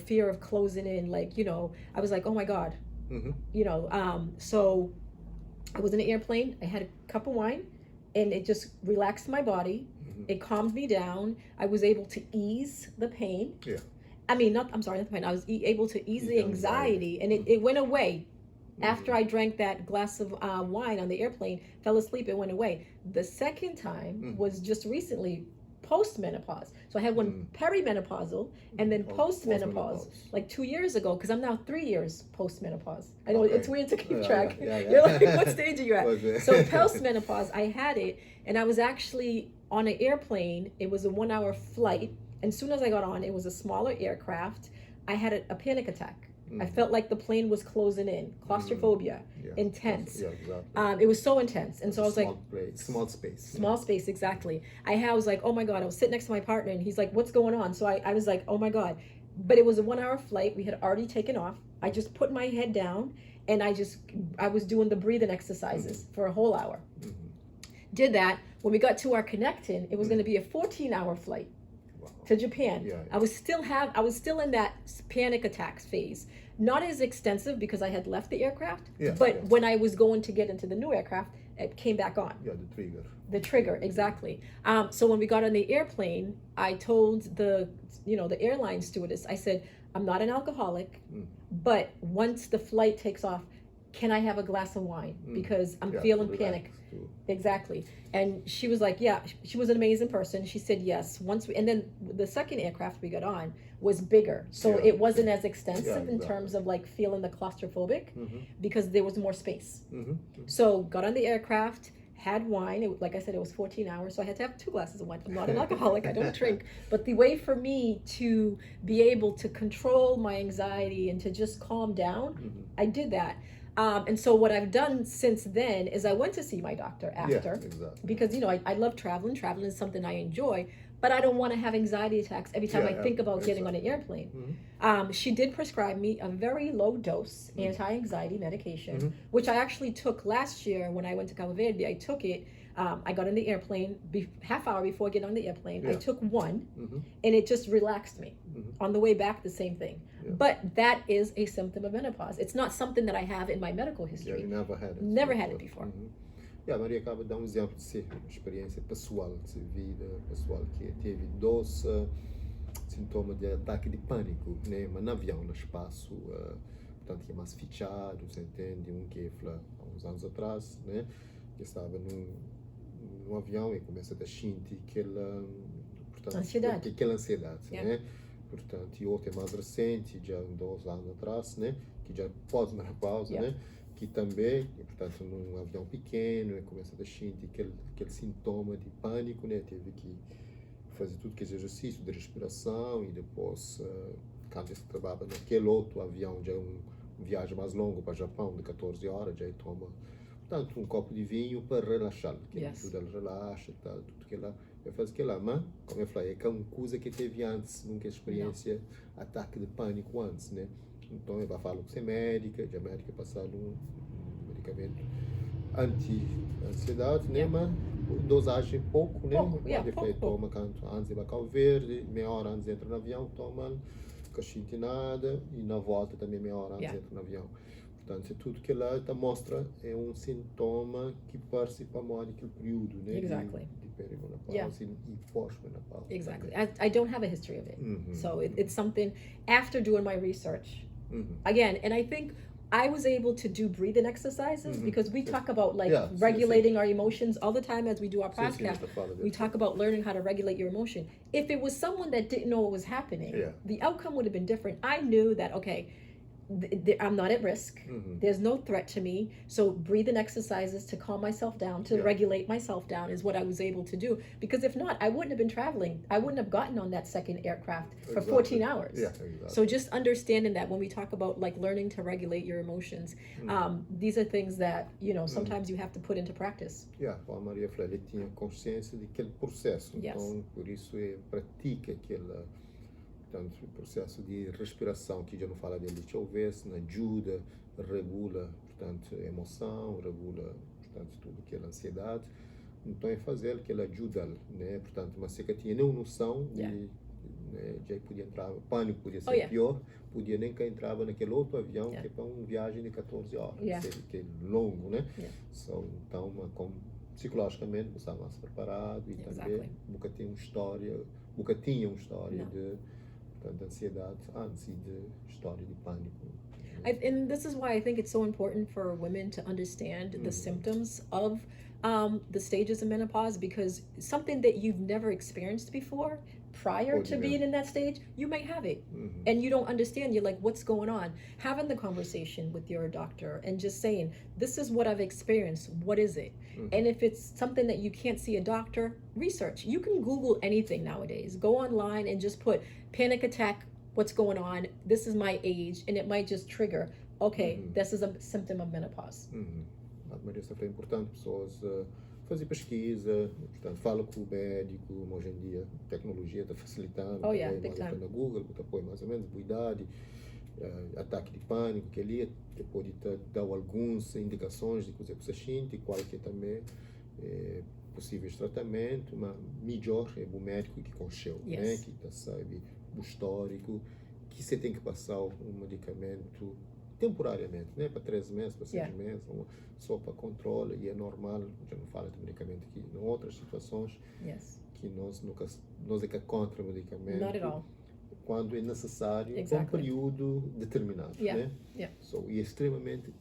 fear of closing in, like, I was like, oh my God, so I was in an airplane, I had a cup of wine, and it just relaxed my body. It calmed me down. I was able to ease the pain. Yeah. I mean, not the pain. I was able to ease the anxiety, and it went away. After I drank that glass of wine on the airplane, fell asleep, it went away. The second time was just recently post-menopause. So I had one perimenopausal and then post-menopause, like 2 years ago, because I'm now 3 years post-menopause. I know it's weird to keep track. You're like, what stage are you at? So post-menopause, I had it, and I was actually on an airplane. It was a 1-hour flight. And as soon as I got on, it was a smaller aircraft. I had a panic attack. I felt like the plane was closing in, claustrophobia, intense. Yeah, exactly. It was so intense, and so I was like, small space, exactly. I was like, oh my God. I was sitting next to my partner, and he's like, what's going on? So I was like, oh my God. But it was a 1-hour flight. We had already taken off. I just put my head down, and I was doing the breathing exercises for a whole hour. Did that. When we got to our connecting, it was going to be a 14-hour flight to Japan. I was still in that panic attacks phase. Not as extensive because I had left the aircraft, but when I was going to get into the new aircraft, it came back on. Yeah, the trigger. The trigger, exactly. So when we got on the airplane, I told the airline stewardess, I said, I'm not an alcoholic, but once the flight takes off, can I have a glass of wine? Because I'm feeling panic. Exactly. And she was like, yeah, she was an amazing person. She said yes. And then the second aircraft we got on was bigger. So it wasn't as extensive in terms of like feeling the claustrophobic because there was more space. So got on the aircraft, had wine. Like I said, it was 14 hours. So I had to have 2 glasses of wine. I'm not an alcoholic. I don't drink. But the way for me to be able to control my anxiety and to just calm down, I did that. And so what I've done since then is I went to see my doctor after, because I love traveling. Traveling is something I enjoy, but I don't want to have anxiety attacks every time I think about getting on an airplane. She did prescribe me a very low dose anti-anxiety medication, which I actually took last year when I went to Cabo Verde. I took it. I got on the airplane half hour before getting on the airplane. I took one, and it just relaxed me. On the way back, the same thing. But that is a symptom of menopause. It's not something that I have in my medical history. You never had it. Never had it before. Maria acaba de dar exemplo de ser uma experiência pessoal, de vida pessoal, que teve 2 sintomas de ataque de pânico, né? Mas no avião, no espaço, portanto, que é mais fechado, você entende? Que há uns anos atrás, né? Que estava num avião e começa a sentir aquela ansiedade, né? Portanto, e outro é mais recente, já 2 anos atrás, né? Que já pós-menopausa, né? Que também, portanto, num avião pequeno, começa a sentir aquele sintoma de pânico, né? Teve que fazer tudo que é exercício de respiração e depois, quando você trabalha naquele outro avião, já é uma viagem mais longa para o Japão, de 14 horas, já toma, portanto, um copo de vinho para relaxar, que ajuda a relaxar e tal, tudo que lá. Eu faço aquilo lá, mas, como eu falei, é uma coisa que teve antes, nunca experiência ataque de pânico antes, né? Então, eu vou falar com você médica, já médica passado um medicamento anti-ansiedade, né? Mas dosagem pouco, né? Pode toma antes de ir para Cabo Verde, meia hora antes de entrar no avião, toma, nunca sente nada, e na volta também meia hora antes de entrar no avião. Portanto, tudo que lá mostra é um sintoma que participa mais daquele período, né? Exactly. De perimenopause e pós-menopause. Exactly. I don't have a history of it. So it's something, after doing my research, again, and I think I was able to do breathing exercises because we talk about like Yeah, sim, regulating our emotions all the time as we do our Sim, sim, podcast. esta fala We dele. talk about learning how to regulate your emotion. If it was someone that didn't know what was happening, Yeah. the outcome would have been different. I knew that, okay, I'm not at risk. There's no threat to me. So breathing exercises to calm myself down, to Yeah. regulate myself down is what I was able to do. Because if not, I wouldn't have been traveling. I wouldn't have gotten on that second aircraft for Exactly. 14 hours. Yeah, exactly. So just understanding that when we talk about like learning to regulate your emotions, these are things that, you know, sometimes you have to put into practice. Yeah, como a Maria falou, ele tinha consciência daquele processo, Yes. então por isso pratica aquele portanto, o processo de respiração que já não fala dele de Chovesse, ajuda, regula, portanto, a emoção, regula, portanto, tudo aquela ansiedade, então é fazer que ele ajuda, né, portanto, mas se que tinha nem noção de, Yeah. né, já podia entrar, pânico podia ser yeah. pior, podia nem que entrava naquele outro avião Yeah. que é para uma viagem de 14 horas, Yeah. que é longo, né? Yeah. So, então, como psicologicamente você está mais preparado e também nunca tinha uma história Não. de portanto, ansiedade antes de história de pânico. And this is why I think it's so important for women to understand the symptoms of the stages of menopause, because something that you've never experienced before prior to being in that stage, you may have it and you don't understand. You're like, what's going on? Having the conversation with your doctor and just saying, this is what I've experienced. What is it? And if it's something that you can't see a doctor, research. You can Google anything nowadays. Go online and just put panic attack, what's going on, this is my age, and it might just trigger, okay, this is a symptom of menopause. A Maria foi importante pessoas fazer pesquisa, portanto, fala com o médico, hoje em dia a tecnologia está facilitando, Oh, yeah, põe big mais time. na Google, põe mais ou menos, boa idade, ataque de pânico, que ali pode dar algumas indicações de coisa que você sente, e qual que é também possíveis tratamento, mas melhor é o médico que conheceu, né, Yes. que sabe o histórico, que você tem que passar um medicamento temporariamente, né, para 3 meses, para 6 meses, só para controle, e é normal, já não falo de medicamento aqui, em outras situações Yes. que nós é que é contra o medicamento. Not at all. Quando é necessário, Exactly. por um período determinado, Yeah. né? Yeah. So, e é extremamente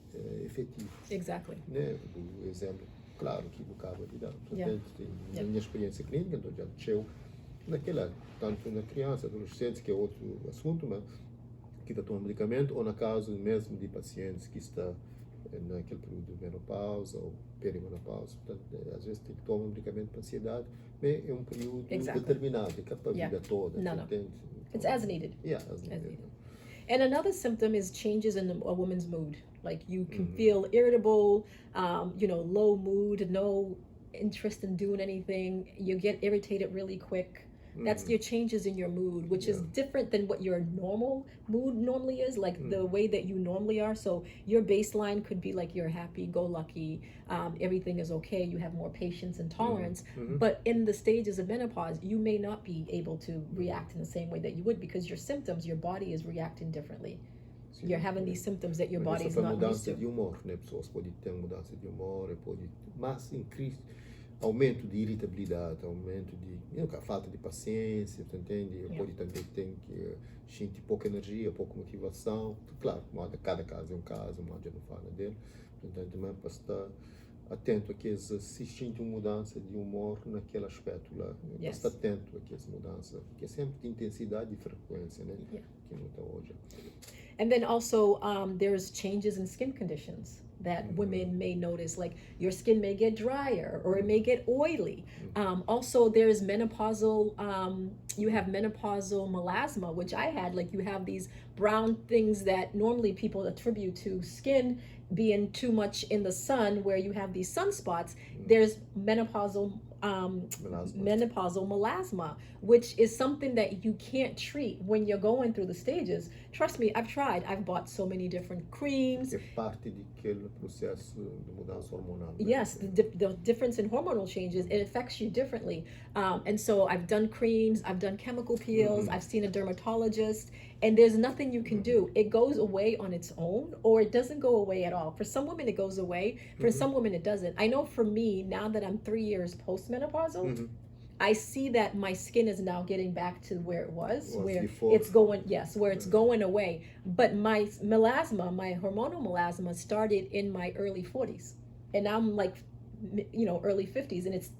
efetivo, Exactly. né? O exemplo, claro, que o acaba de dar, Yeah. na minha experiência clínica, então já mexeu naquela, tanto na criança, adolescente, que é outro assunto, mas que está tomando medicamento, ou na caso mesmo de pacientes que está naquele período de menopausa ou perimenopausa, portanto, às vezes tem que tomar um medicamento para ansiedade, mas é um período determinado, é para a vida toda. No. Entende? It's as needed. Yeah, as needed. And another symptom is changes in a woman's mood. Like you can feel irritable, low mood, no interest in doing anything. You get irritated really quick. That's your changes in your mood, which is different than what your normal mood normally is, like the way that you normally are. So your baseline could be like you're happy-go-lucky, everything is okay, you have more patience and tolerance. But in the stages of menopause, you may not be able to react in the same way that you would, because your symptoms, your body is reacting differently. Sim. You're having these symptoms that your Mas body is isso é not used mudança to. de humor, né? Pessoas podem ter mudança de humor, pode, mas aumento de irritabilidade, aumento de falta de paciência, tu entende? Pode também ter que sentir pouca energia, pouca motivação. Claro, cada caso é um caso, mas já não fala dele. Portanto, também para estar atento a que se sente uma mudança de humor naquele aspecto lá. Para estar atento a que essa mudança, que é sempre de intensidade e frequência, né? Que não está hoje. And then also, there's changes in skin conditions that women may notice, like your skin may get drier or it may get oily. Also, there's menopausal, you have menopausal melasma, which I had, like you have these brown things that normally people attribute to skin being too much in the sun, where you have these sunspots. There's menopausal melasma, which is something that you can't treat when you're going through the stages. Trust me, I've tried. I've bought so many different creams. É parte daquele processo de mudança hormonal. Yes, the difference in hormonal changes, it affects you differently. And so I've done creams, I've done chemical peels, I've seen a dermatologist, and there's nothing you can do. It goes away on its own, or it doesn't go away at all. For some women, it goes away. For some women, it doesn't. I know for me, now that I'm 3 years postmenopausal, I see that my skin is now getting back to where it was, where before. it's going, yes, where it's going away. But my melasma, my hormonal melasma started in my early 40s. And I'm like, early 50s, and it's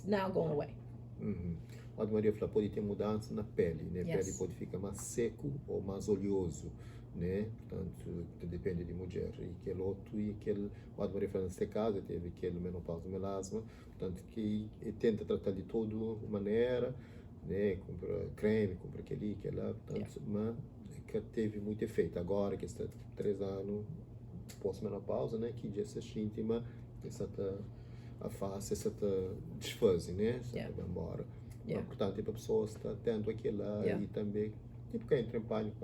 now going away. Uhum. A Maria fala, pode ter mudança na pele, né? Yes. Pele pode ficar mais seco ou mais oleoso, né? Portanto, depende de mulher. E aquele outro, e aquele, a Maria fala, nesse caso, teve aquele menopausa, melasma, portanto, que tenta tratar de toda maneira, né? Compra creme, compra aquele, lá, portanto, mas que teve muito efeito. Agora, que está 3 anos pós-menopausa, né? Que já se íntima, essa a face, essa desfase, né? Essa vai embora. Yeah. Mas, portanto, tipo, a pessoa está atento àquilo lá e também, tipo, que entra em pânico,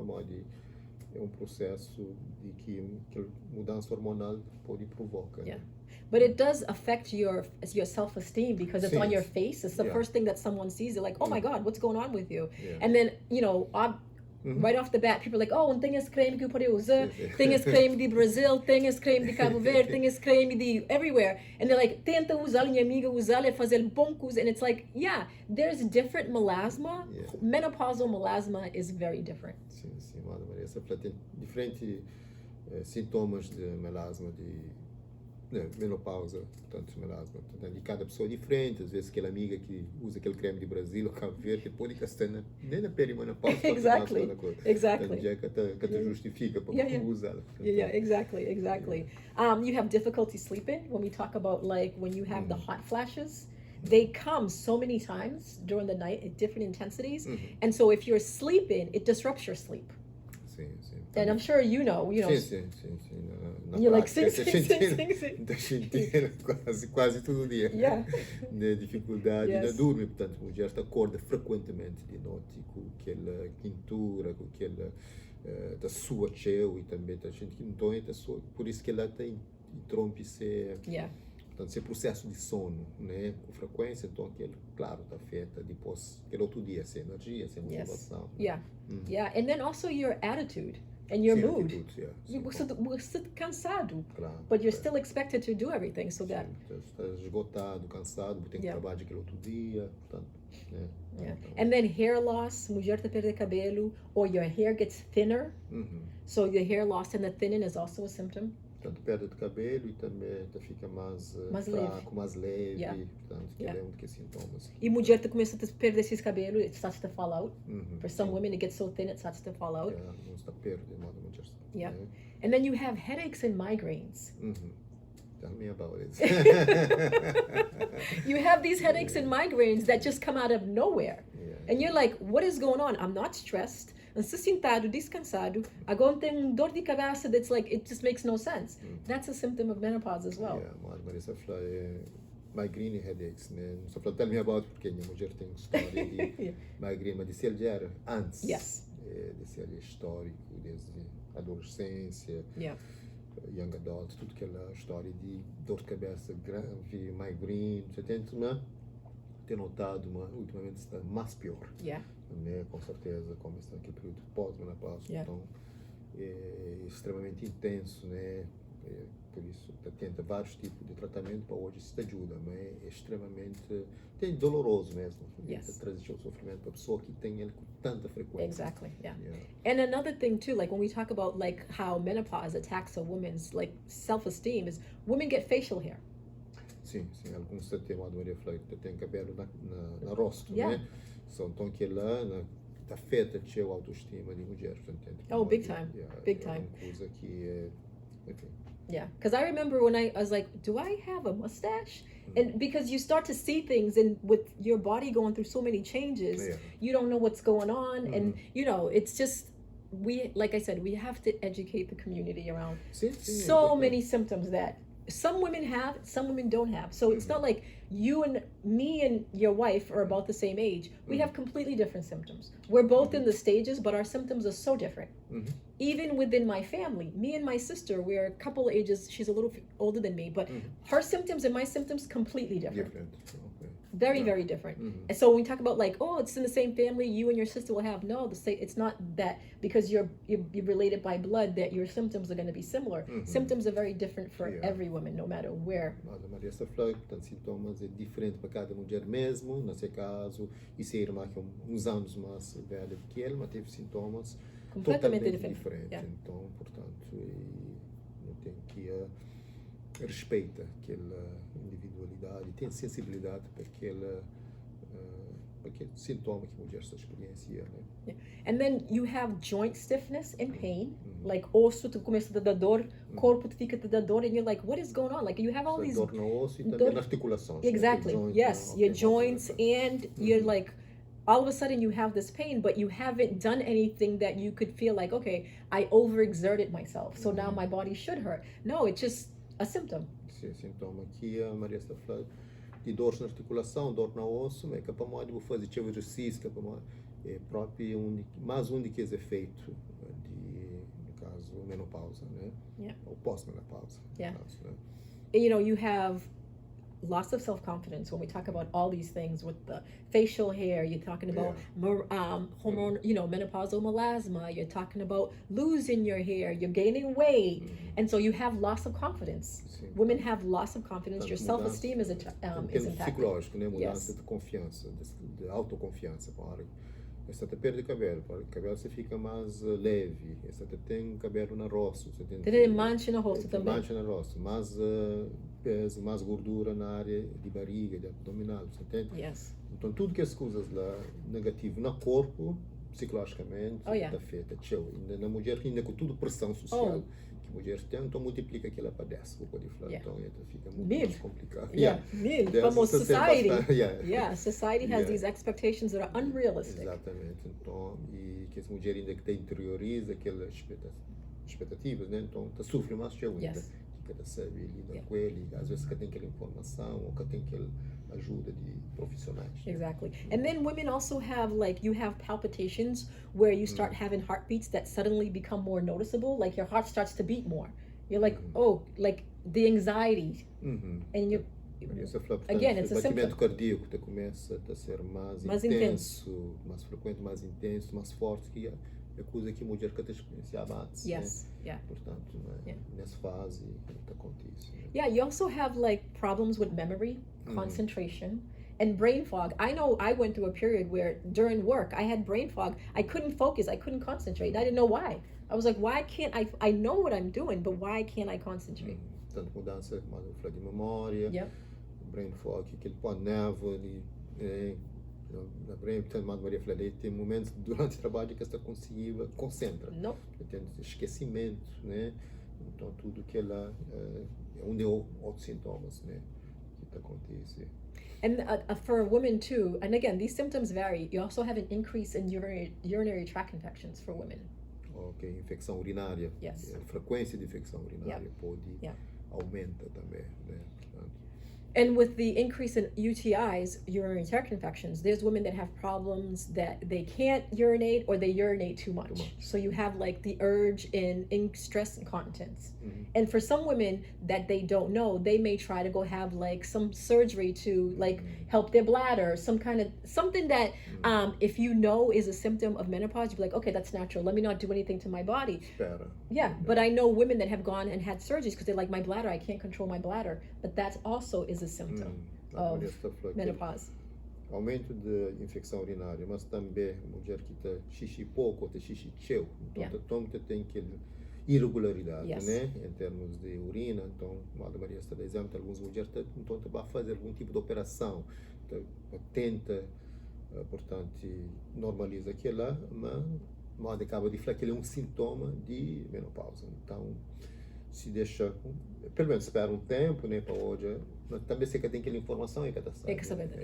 é um processo de que mudança hormonal pode provocar. Yeah. But it does affect your self-esteem because it's Sim. on your face. It's the Yeah. first thing that someone sees. They're like, oh my God, what's going on with you? Yeah. And then, right off the bat, people are like, oh, tem esse creme que eu posso usar, tem esse creme de Brasil, tem esse creme de Cabo Verde, tem esse creme de everywhere. And they're like, tenta usar, minha amiga usar, fazer bom coisa. And it's like, yeah, there's different melasma. Yeah. Menopausal melasma is very different. Sim, Maria, essa tem diferentes sintomas de melasma, menopausa, portanto, melasma. Portanto, de cada pessoa é diferente. Às vezes, aquela amiga que usa aquele creme de Brasil ou Cabo Verde, pode estar nem na perimenopausa. Exactly. Portanto, já que te justifica para usar. Yeah, exactly. You have difficulty sleeping when we talk about like when you have the hot flashes. They come so many times during the night at different intensities. And so if you're sleeping, it disrupts your sleep. Sim. And I'm sure you know. Sim. You're like, sing. Da inteira, quase todo dia. Yeah. De dificuldade Yes. de dormir, portanto, a mulher acorda frequentemente de noite com aquela quintura, com aquela da sua cheio e também da gente que não está sua, por isso que ela tem interrompe-se. Yeah. Portanto, esse processo de sono, né, com frequência, então aquele, claro, está afeta depois, aquele outro dia, sem energia, sem motivação. Yeah. Yeah. And then also your attitude and your Sim, mood. atitude, yeah. Você cansado, Claro. but you're still expected to do everything so that. Está esgotado, cansado, tem que trabalhar aquele outro dia, portanto, né. Yeah. Então, And then hair loss, mulher te perde cabelo, or your hair gets thinner. So the hair loss and the thinning is also a symptom. Portanto, perda de cabelo e também fica mais fraco, mais leve, Yeah. portanto, que é um dos sintomas. E mulher te começa a perder esses cabelos, it starts to fall out. For some Sim. women, it gets so thin, it starts to fall out. Não está perto de modo muito. Yeah. Né? And then you have headaches and migraines. Tell me about it. You have these headaches and migraines that just come out of nowhere. And you're like, what is going on? I'm not stressed. I'm sentado, descansado. Agora tenho dor de cabeça that's like, it just makes no sense. That's a symptom of menopause as well. Yeah, Marisa fala migraine headaches, né? Só para tell me about porque a minha mulher tem história de migraine, mas disse ele já era antes. Yes. Desse ele é histórico, desde adolescência, young adult, tudo aquela história de dor de cabeça grave, migraine, você tem notado, ultimamente está mais pior. Yeah. Né? Com certeza, como está aqui período pós-menopausa, então é extremamente intenso, né? Por isso tenta vários tipos de tratamento para hoje isso te ajuda, mas é extremamente doloroso mesmo. Yes. Trazer o sofrimento para a pessoa que tem ele com tanta frequência. Exactly. Yeah. And another thing too, like when we talk about like how menopause attacks a woman's like self-esteem, is women get facial hair. Sim, alguns têm uma Maria falou que tem cabelo na rosto, né? Então que lá afeta a autoestima de mulher, entende? Oh, big time. Big time. É uma coisa que enfim. Yeah, because I remember when I was like, do I have a mustache? And because you start to see things, and with your body going through so many changes, you don't know what's going on, and it's just like I said, we have to educate the community around so many symptoms that some women have, some women don't have. So it's not like you and me and your wife are about the same age. We have completely different symptoms. We're both in the stages, but our symptoms are so different. Even within my family, me and my sister, we're a couple ages, she's a little older than me, but her symptoms and my symptoms completely different. Okay. Very, Yeah. very different. Mhm. And so when we talk about like, oh, it's in the same family, you and your sister will have, no, it's not that because you're related by blood that your symptoms are going to be similar. Mhm. Symptoms are very different for Yeah. every woman, no matter where. Mas a Maria está falando, portanto, sintomas é diferente para cada mulher mesmo, nesse caso, e se a irmã que é uns anos mais velha do que ele, mas teve sintomas Completamente totalmente different. diferentes. Yeah. Então, portanto, não tem que respeita aquela individualidade, tem sensibilidade para aquele sintoma que a mulher está experienciando. Né? And then you have joint stiffness and pain, Mhm. like osso tu começa a dar dor, corpo tu fica a dar dor, and you're like, what is going on? Like you have all Isso é these dor no osso e também dor- nas articulações. exactly, né? yes, your joints, and you're Mhm. like, all of a sudden you have this pain, but you haven't done anything that you could feel like, okay, I overexerted myself, so now Mhm. my body should hurt. No, it's just a symptom. Sim, sintoma que a Maria está falando de dores na articulação, dor no osso, mas que para modo vou fazer tipo exercício, que para modo é próprio mais um daqueles efeitos no caso menopausa, né? Yeah. Ou pós-menopausa, Yeah. no caso, né? You know, you have loss of self-confidence when we talk about all these things with the facial hair. You're talking about hormone, you know, menopausal melasma. You're talking about losing your hair. You're gaining weight, and so you have loss of confidence. Sim. Women have loss of confidence. Your Tanto self-esteem is Em is termos impacted. psicológicos, né? Mudança Yes. de confiança, de autoconfiança. Para essa te perde cabelo, para o cabelo você fica mais leve. Essa te tem cabelo na rosto, você Tem mancha no rosto também. mancha na rosto, mais peso, mais gordura na área de barriga, de abdominal, você entende? Yes. Então tudo que as coisas lá negativo no corpo, psicologicamente, Oh, yeah. afeta. Na mulher ainda com tudo pressão social que a mulher tem, então multiplica que ela padece, vou poder falar, Yeah. então fica muito Mil. mais complicado. Yeah. Deve Como ser society. bastante- yeah. Yeah, society has Yeah. these expectations that are unrealistic. Exatamente. Então, e que as mulheres ainda que interioriza aquelas expectativas, né? Então, sofre mais que ainda. Yes. Que ela sabe lidar Yeah. com ele, às vezes que tem aquela informação ou que tem aquela ajuda de profissionais. Exactly. And then women also have like you have palpitations where you start having heartbeats that suddenly become more noticeable, like your heart starts to beat more. You're like, oh, like the anxiety Uhum. and you Maria, você falou, portanto, Again, it's o a batimento symptom. cardíaco te começa a ser mais Mais intenso, mais frequente, mais intenso, mais forte, que é coisa que a mulher que te experienciava antes. yes, Né? yeah. Portanto, né? Yeah. Nessa fase, que acontece. Né? Yeah, you also have like problems with memory, concentration, and brain fog. I know I went through a period where during work I had brain fog. I couldn't focus, I couldn't concentrate. I didn't know why. I was like, why can't I know what I'm doing, but why can't I concentrate? Portanto, mudança, mais eu falei de memória, Yep. brain fog, aquele pó nervo, na brain, portanto, mais Maria falei, tem momentos durante o trabalho que esta concentra. Nope. Tem esquecimento, né? Então, tudo que ela é um de outros sintomas, né? Que acontece. And for women too, and again, these symptoms vary. You also have an increase in urinary tract infections for women. Ok, infecção urinária. Yes. A frequência de infecção urinária pode aumenta também, né? Portanto, And with the increase in UTIs, urinary tract infections, there's women that have problems that they can't urinate or they urinate too much. So you have like the urge in stress incontinence. And for some women that they don't know, they may try to go have like some surgery to like help their bladder, something that if you know is a symptom of menopause, you'd be like, okay, that's natural. Let me not do anything to my body. espera. Yeah, but I know women that have gone and had surgeries because they're like, my bladder, I can't control my bladder. But that also is a symptom A of mulher está falando que menopause. aumento de infecção urinária, mas também mulher que está xixi pouco ou está xixi cheio. Então, tem aquela irregularidade, Yes. né? Em termos de urina. Então, a Maria está dizendo que algumas mulheres então vai fazer algum tipo de operação, tenta, portanto, normaliza aquilo lá, mas acaba de falar que ele é um sintoma de menopausa. Então, se deixa, pelo menos espera um tempo, né, para hoje, mas também se tem aquela informação é que está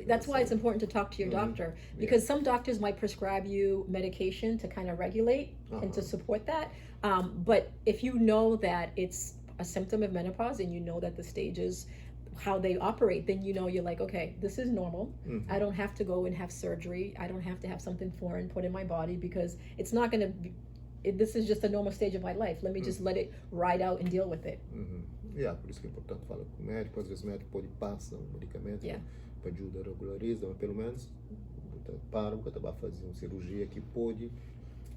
That's why it's important to talk to your doctor, because some doctors might prescribe you medication to kind of regulate and to support that. But if you know that it's a symptom of menopause and you know that the stages, how they operate, then you know you're like, okay, this is normal. I don't have to go and have surgery. I don't have to have something foreign put in my body because it's not going to be, this is just a normal stage of my life. Let me just let it ride out and deal with it. Por isso que é importante falar com o médico. Às vezes o médico pode passar um medicamento para ajuda regulariza, mas pelo menos para o que está a fazer uma cirurgia que pode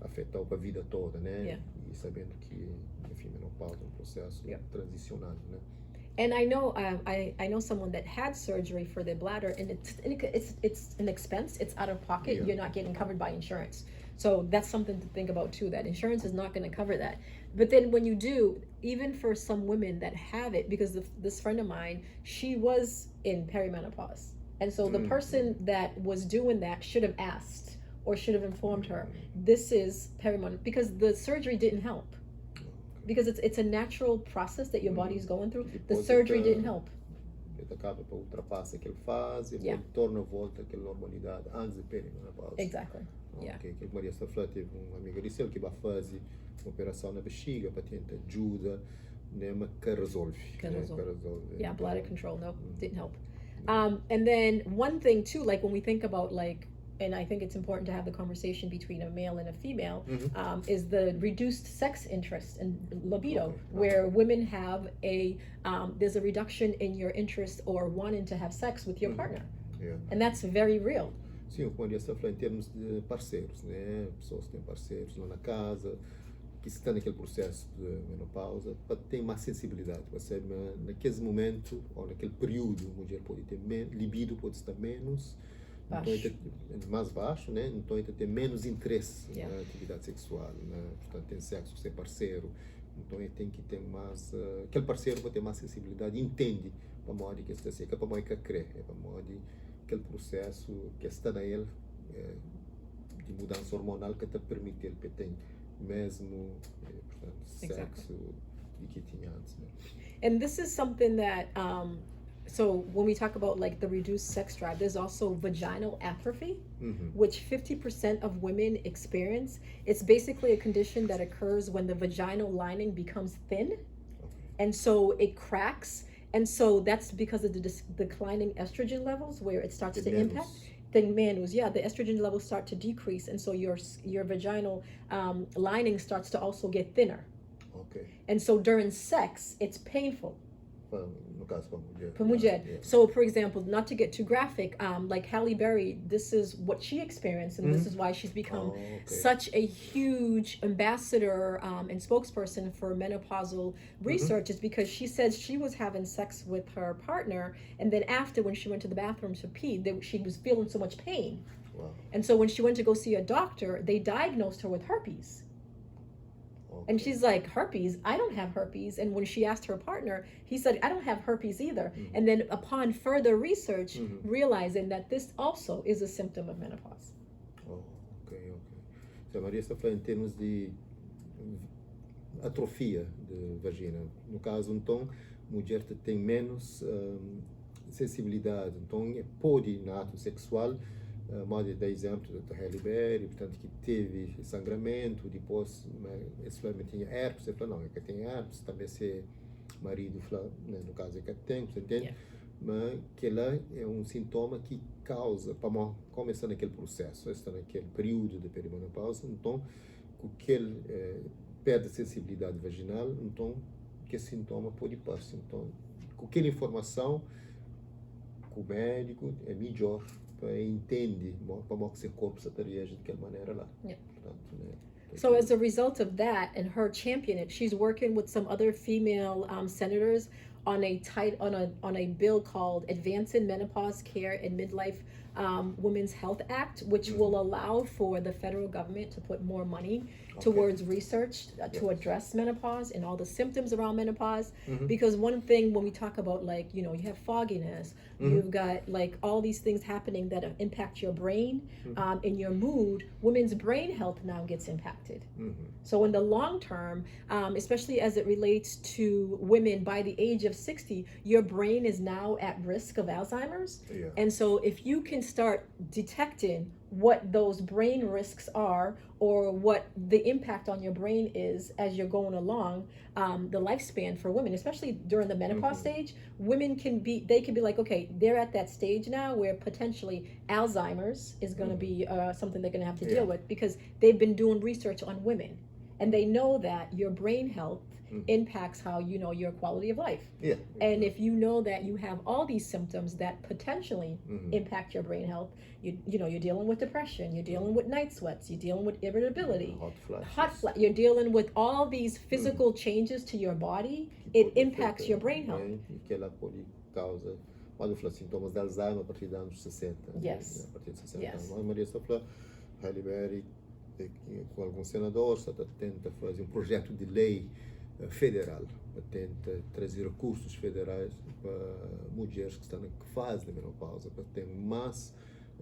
afetar a vida toda, né? Yeah. E sabendo que, enfim, menopausa é um processo transicional, né? And I know I know someone that had surgery for their bladder, and it's an expense. It's out of pocket. Yeah. You're not getting covered by insurance. So that's something to think about too. That insurance is not going to cover that. But then when you do, even for some women that have it, because this friend of mine, she was in perimenopause, and so the person that was doing that should have asked or should have informed her, this is perimenopause, because the surgery didn't help. Because it's a natural process that your body is going through. The surgery didn't help. Ele acaba para ultrapassar aquele fase e Yeah. torna a volta àquela normalidade antes de perimenopausa. Exactly. Yeah. Okay. Que Maria Safra teve uma amiga disse que vai fazer uma operação na bexiga para tentar ajuda, né, mas que resolve. Que né, resolve. que resolve. Yeah, bladder control, no, didn't help. And then one thing too, like when we think about like, and I think it's important to have the conversation between a male and a female, is the reduced sex interest and libido, Okay. where women have there's a reduction in your interest or wanting to have sex with your partner. Yeah. And that's very real. Sim, o que Maria está falando em termos de parceiros, né? Pessoas que têm parceiros lá na casa, que estão naquele processo de menopausa, para ter mais sensibilidade, percebe? Naquele momento, ou naquele período, a mulher pode ter libido, pode estar menos, Baixo. então, mais baixo, né? Então, ele ter menos interesse Yeah. na atividade sexual, né? Portanto, tem sexo sem parceiro, então ele tem que ter mais, aquele parceiro vai ter mais sensibilidade, entende para modo que está assim, que para modo que crê, é para modo aquele processo que está na ele de mudança hormonal que te permite ele que tem mesmo portanto, sexo e que tinha antes, né? And this is something that so when we talk about like the reduced sex drive, there's also vaginal atrophy, which 50% of women experience. It's basically a condition that occurs when the vaginal lining becomes thin, and so it cracks. And so that's because of the declining estrogen levels, where it starts to impact the manus. Yeah, the estrogen levels start to decrease, and so your vaginal lining starts to also get thinner. Okay. And so during sex, it's painful. No caso para mulher. For mulher. Yeah. So, for example, not to get too graphic, like Halle Berry, this is what she experienced, and this is why she's become such a huge ambassador and spokesperson for menopausal research, is because she said she was having sex with her partner, and then after, when she went to the bathroom to pee, she was feeling so much pain. Wow. And so when she went to go see a doctor, they diagnosed her with herpes. Okay. And she's like, herpes? I don't have herpes. And when she asked her partner, he said, I don't have herpes either. And then upon further research, realizing that this also is a symptom of menopause. Oh, ok. Então, a Maria está falando em termos de atrofia de vagina. No caso, então, a mulher tem menos sensibilidade. Então, pode, no ato sexual, modo de dar exemplo da Halle Berry, portanto, que teve sangramento, depois, esse flamengo tinha herpes, ele falou, não, é que tem herpes, também se marido, né, no caso é que tem, você entende? Yeah. Mas que lá é um sintoma que causa, para começar naquele processo, está naquele período de perimenopausa, então, que ele perde a sensibilidade vaginal, então, que esse sintoma pode passar. Então, com aquela informação, com o médico, é melhor, para entender como que seu corpo se reage de aquela maneira lá. Yeah. Portanto, né? So as a result of that and her championing it, she's working with some other female senators on a bill called Advancing Menopause Care and Midlife Women's Health Act, which will allow for the federal government to put more money towards research to address menopause and all the symptoms around menopause. Because one thing when we talk about, like, you know, you have fogginess, you've got like all these things happening that impact your brain and your mood, women's brain health now gets impacted. So in the long term, especially as it relates to women by the age of 60, your brain is now at risk of Alzheimer's. Yeah. And so if you can start detecting what those brain risks are, or what the impact on your brain is as you're going along, the lifespan for women, especially during the menopause stage, women can be like, okay, they're at that stage now where potentially Alzheimer's is going to be something they're going to have to deal with, because they've been doing research on women. and they know that your brain health impacts how you know your quality of life. Yeah. And if you know that you have all these symptoms that potentially impact your brain health, you know you're dealing with depression, you're dealing with night sweats, you're dealing with irritability, hot flashes. you're dealing with all these physical changes to your body, it impacts your brain health. E que ela pode causa, pode falar sintomas de Alzheimer a partir dos anos 60. Yes. A partir de 60 Yes. anos. A Maria está falando, Halle Berry, com alguns senadores, está tenta fazer projeto de lei federal, tenta trazer recursos federais para mulheres que estão que fazem a menopausa, para ter mais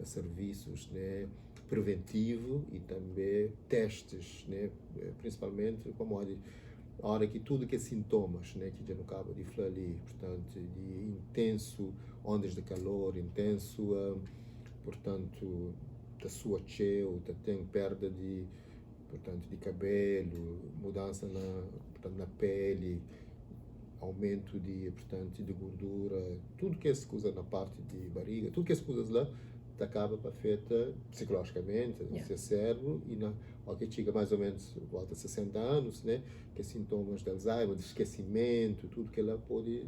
serviços, né, preventivo e também testes, né, principalmente como a hora que tudo que é sintomas, né, que já não acaba de falar ali, portanto, de intenso ondas de calor, intenso, portanto, da sua cheio, tem perda de, portanto, de cabelo, mudança na pele, aumento de, portanto, de gordura, tudo que se usa na parte de barriga, tudo que se usa lá, acaba para afetar psicologicamente o seu cérebro e ao que chega mais ou menos volta a 60 anos, né, que sintomas de Alzheimer, de esquecimento, tudo que ela pode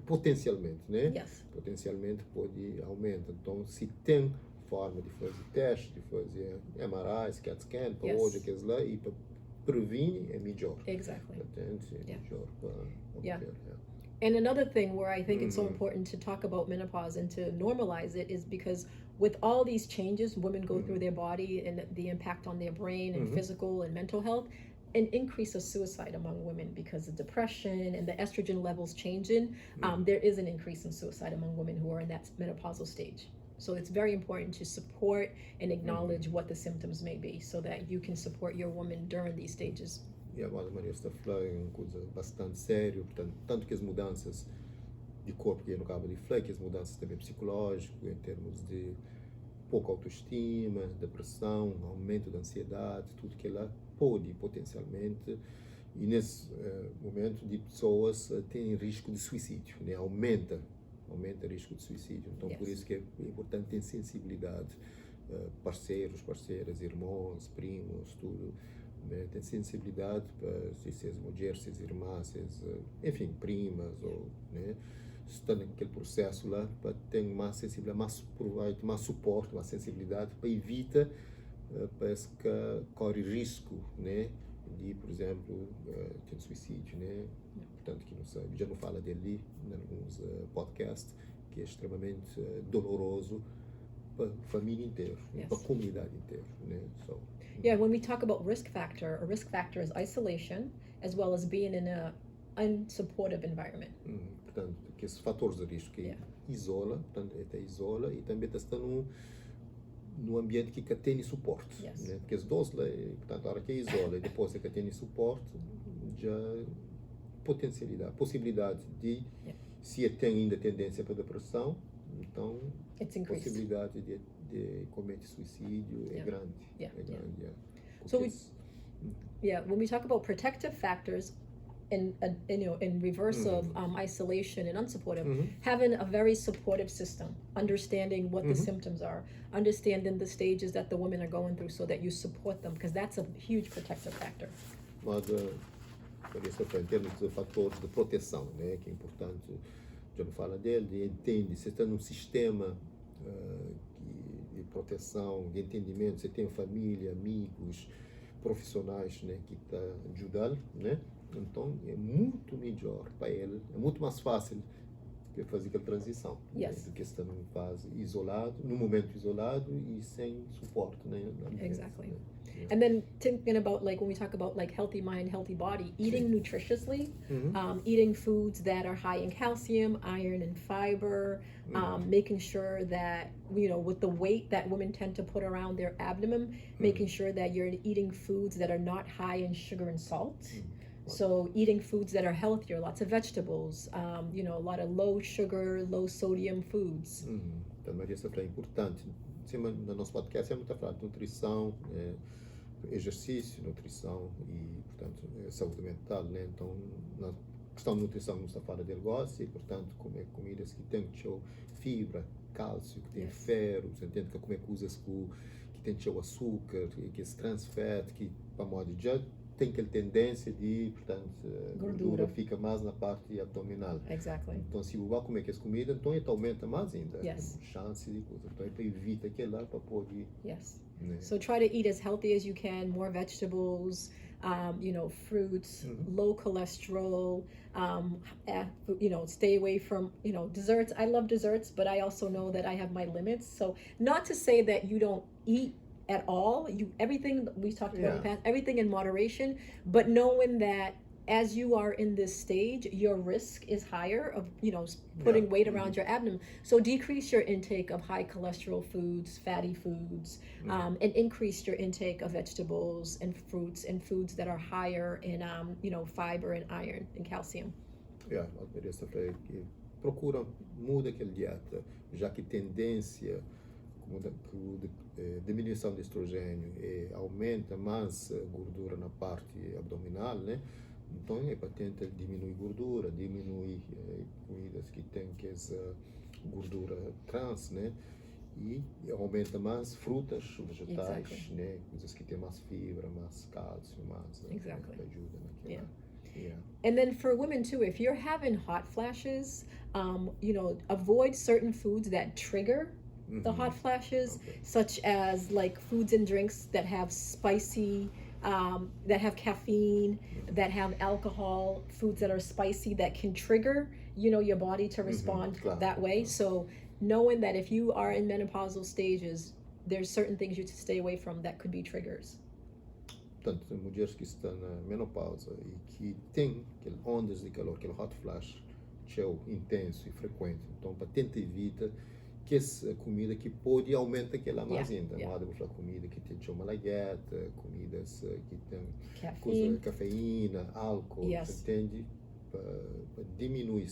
potencialmente, né, potencialmente pode aumentar. Então, se tem forma de fazer teste, de fazer MRI, CAT scan, para hoje aqueles lá e para prevenir é melhor. Exactly. É melhor para And another thing where I think it's so important to talk about menopause and to normalize it is because with all these changes women go through their body and the impact on their brain and physical and mental health, an increase of suicide among women because of depression and the estrogen levels changing, there is an increase in suicide among women who are in that menopausal stage. So it's very important to support and acknowledge what the symptoms may be so that you can support your woman during these stages. E agora a Maria está falando é uma coisa bastante séria, portanto, tanto que as mudanças de corpo que eu não acabo de falar, que as mudanças também psicológicas, em termos de pouca autoestima, depressão, aumento da ansiedade, tudo que ela pode potencialmente, e nesse momento de pessoas têm risco de suicídio, né? Aumenta o risco de suicídio. Então, por isso que é importante ter sensibilidade, parceiros, parceiras, irmãos, primos, tudo. Né, tem sensibilidade para se as mulheres, se as irmãs, enfim, primas, ou, né, estão naquele processo lá, para ter mais sensibilidade, mais suporte, mais sensibilidade, para evitar que corre risco, né, de, por exemplo, ter suicídio, né, portanto, que não sabe, já não fala dele em alguns podcasts, que é extremamente doloroso para a família inteira, para a comunidade inteira, né, so. Yeah, when we talk about risk factor, a risk factor is isolation as well as being in a unsupportive environment. Portanto, que esses fatores de risco que isola, portanto, isola e também está num ambiente que tem suporte, né? Porque as duas, portanto, a hora que isola e depois que tem suporte, já possibilidade de, se tem ainda tendência para depressão, então possibilidade de cometer suicídio é grande. So when we talk about protective factors in reverse of isolation and unsupportive, having a very supportive system, understanding what the symptoms are, understanding the stages that the women are going through so that you support them, because that's a huge protective factor. Mas em termos de fatores de proteção, né, que é importante, já não fala dele, entende, você está num sistema de proteção, de entendimento, você tem família, amigos, profissionais, né, que estão ajudando, né? Então é muito melhor para ele, é muito mais fácil fazer aquela transição, né, do que estar numa fase isolado, num momento isolado e sem suporte, né? Exactly. Né? And then thinking about, like, when we talk about like healthy mind, healthy body, eating nutritiously, eating foods that are high in calcium, iron, and fiber, making sure that, you know, with the weight that women tend to put around their abdomen, making sure that you're eating foods that are not high in sugar and salt. So eating foods that are healthier, lots of vegetables, you know, a lot of low sugar, low sodium foods. Então, Maria, isso é importante. Em cima do nosso podcast é muito a falar de nutrição, exercício, nutrição e, portanto, saúde mental, né? Então, na questão de nutrição, não está a falar de negócio e, portanto, comer comidas que têm fibra, cálcio, que tem ferro, você entende que comer coisas que tem açúcar, que é trans fat, que para modo já tem aquela tendência de, portanto, Gordura. fica mais na parte abdominal. Exactly. Então, se você vai comer essa comida, então ele aumenta mais ainda Yes. a chance de coisa. Então, ele evita aquilo lá para poder, Yes. né? So try to eat as healthy as you can, more vegetables, fruits, low cholesterol, stay away from, desserts. I love desserts, but I also know that I have my limits. So not to say that you don't eat at all, everything we talked about in the past, everything in moderation, but knowing that as you are in this stage, your risk is higher of, putting weight around your abdomen. So decrease your intake of high cholesterol foods, fatty foods, and increase your intake of vegetables and fruits and foods that are higher in, fiber and iron and calcium. Essa foi que procura muda aquela dieta, já que tendência diminuição de estrogênio e aumenta mais gordura na parte abdominal, né? Então é para tentar diminuir gordura, diminuir comidas que têm essa gordura trans, né? E aumenta mais frutas, vegetais, Exactly. né? Coisas que têm mais fibra, mais cálcio, mais Exactly. que ajuda naquilo. Yeah. And then for women too, if you're having hot flashes, avoid certain foods that trigger the hot flashes, such as like foods and drinks that have spicy, that have caffeine, that have alcohol, foods that are spicy that can trigger, your body to respond that way. So knowing that if you are in menopausal stages, there's certain things you to stay away from that could be triggers. Portanto, mulheres que estão na menopausa e que têm aquelas ondas de calor, aquele hot flash, intenso e frequente. Então, para tentar evitar que essa comida que pode aumentar aquela mais ainda. Não há de falar comida que tem malagueta, comidas que têm cafeína, álcool, entende? Para diminuir,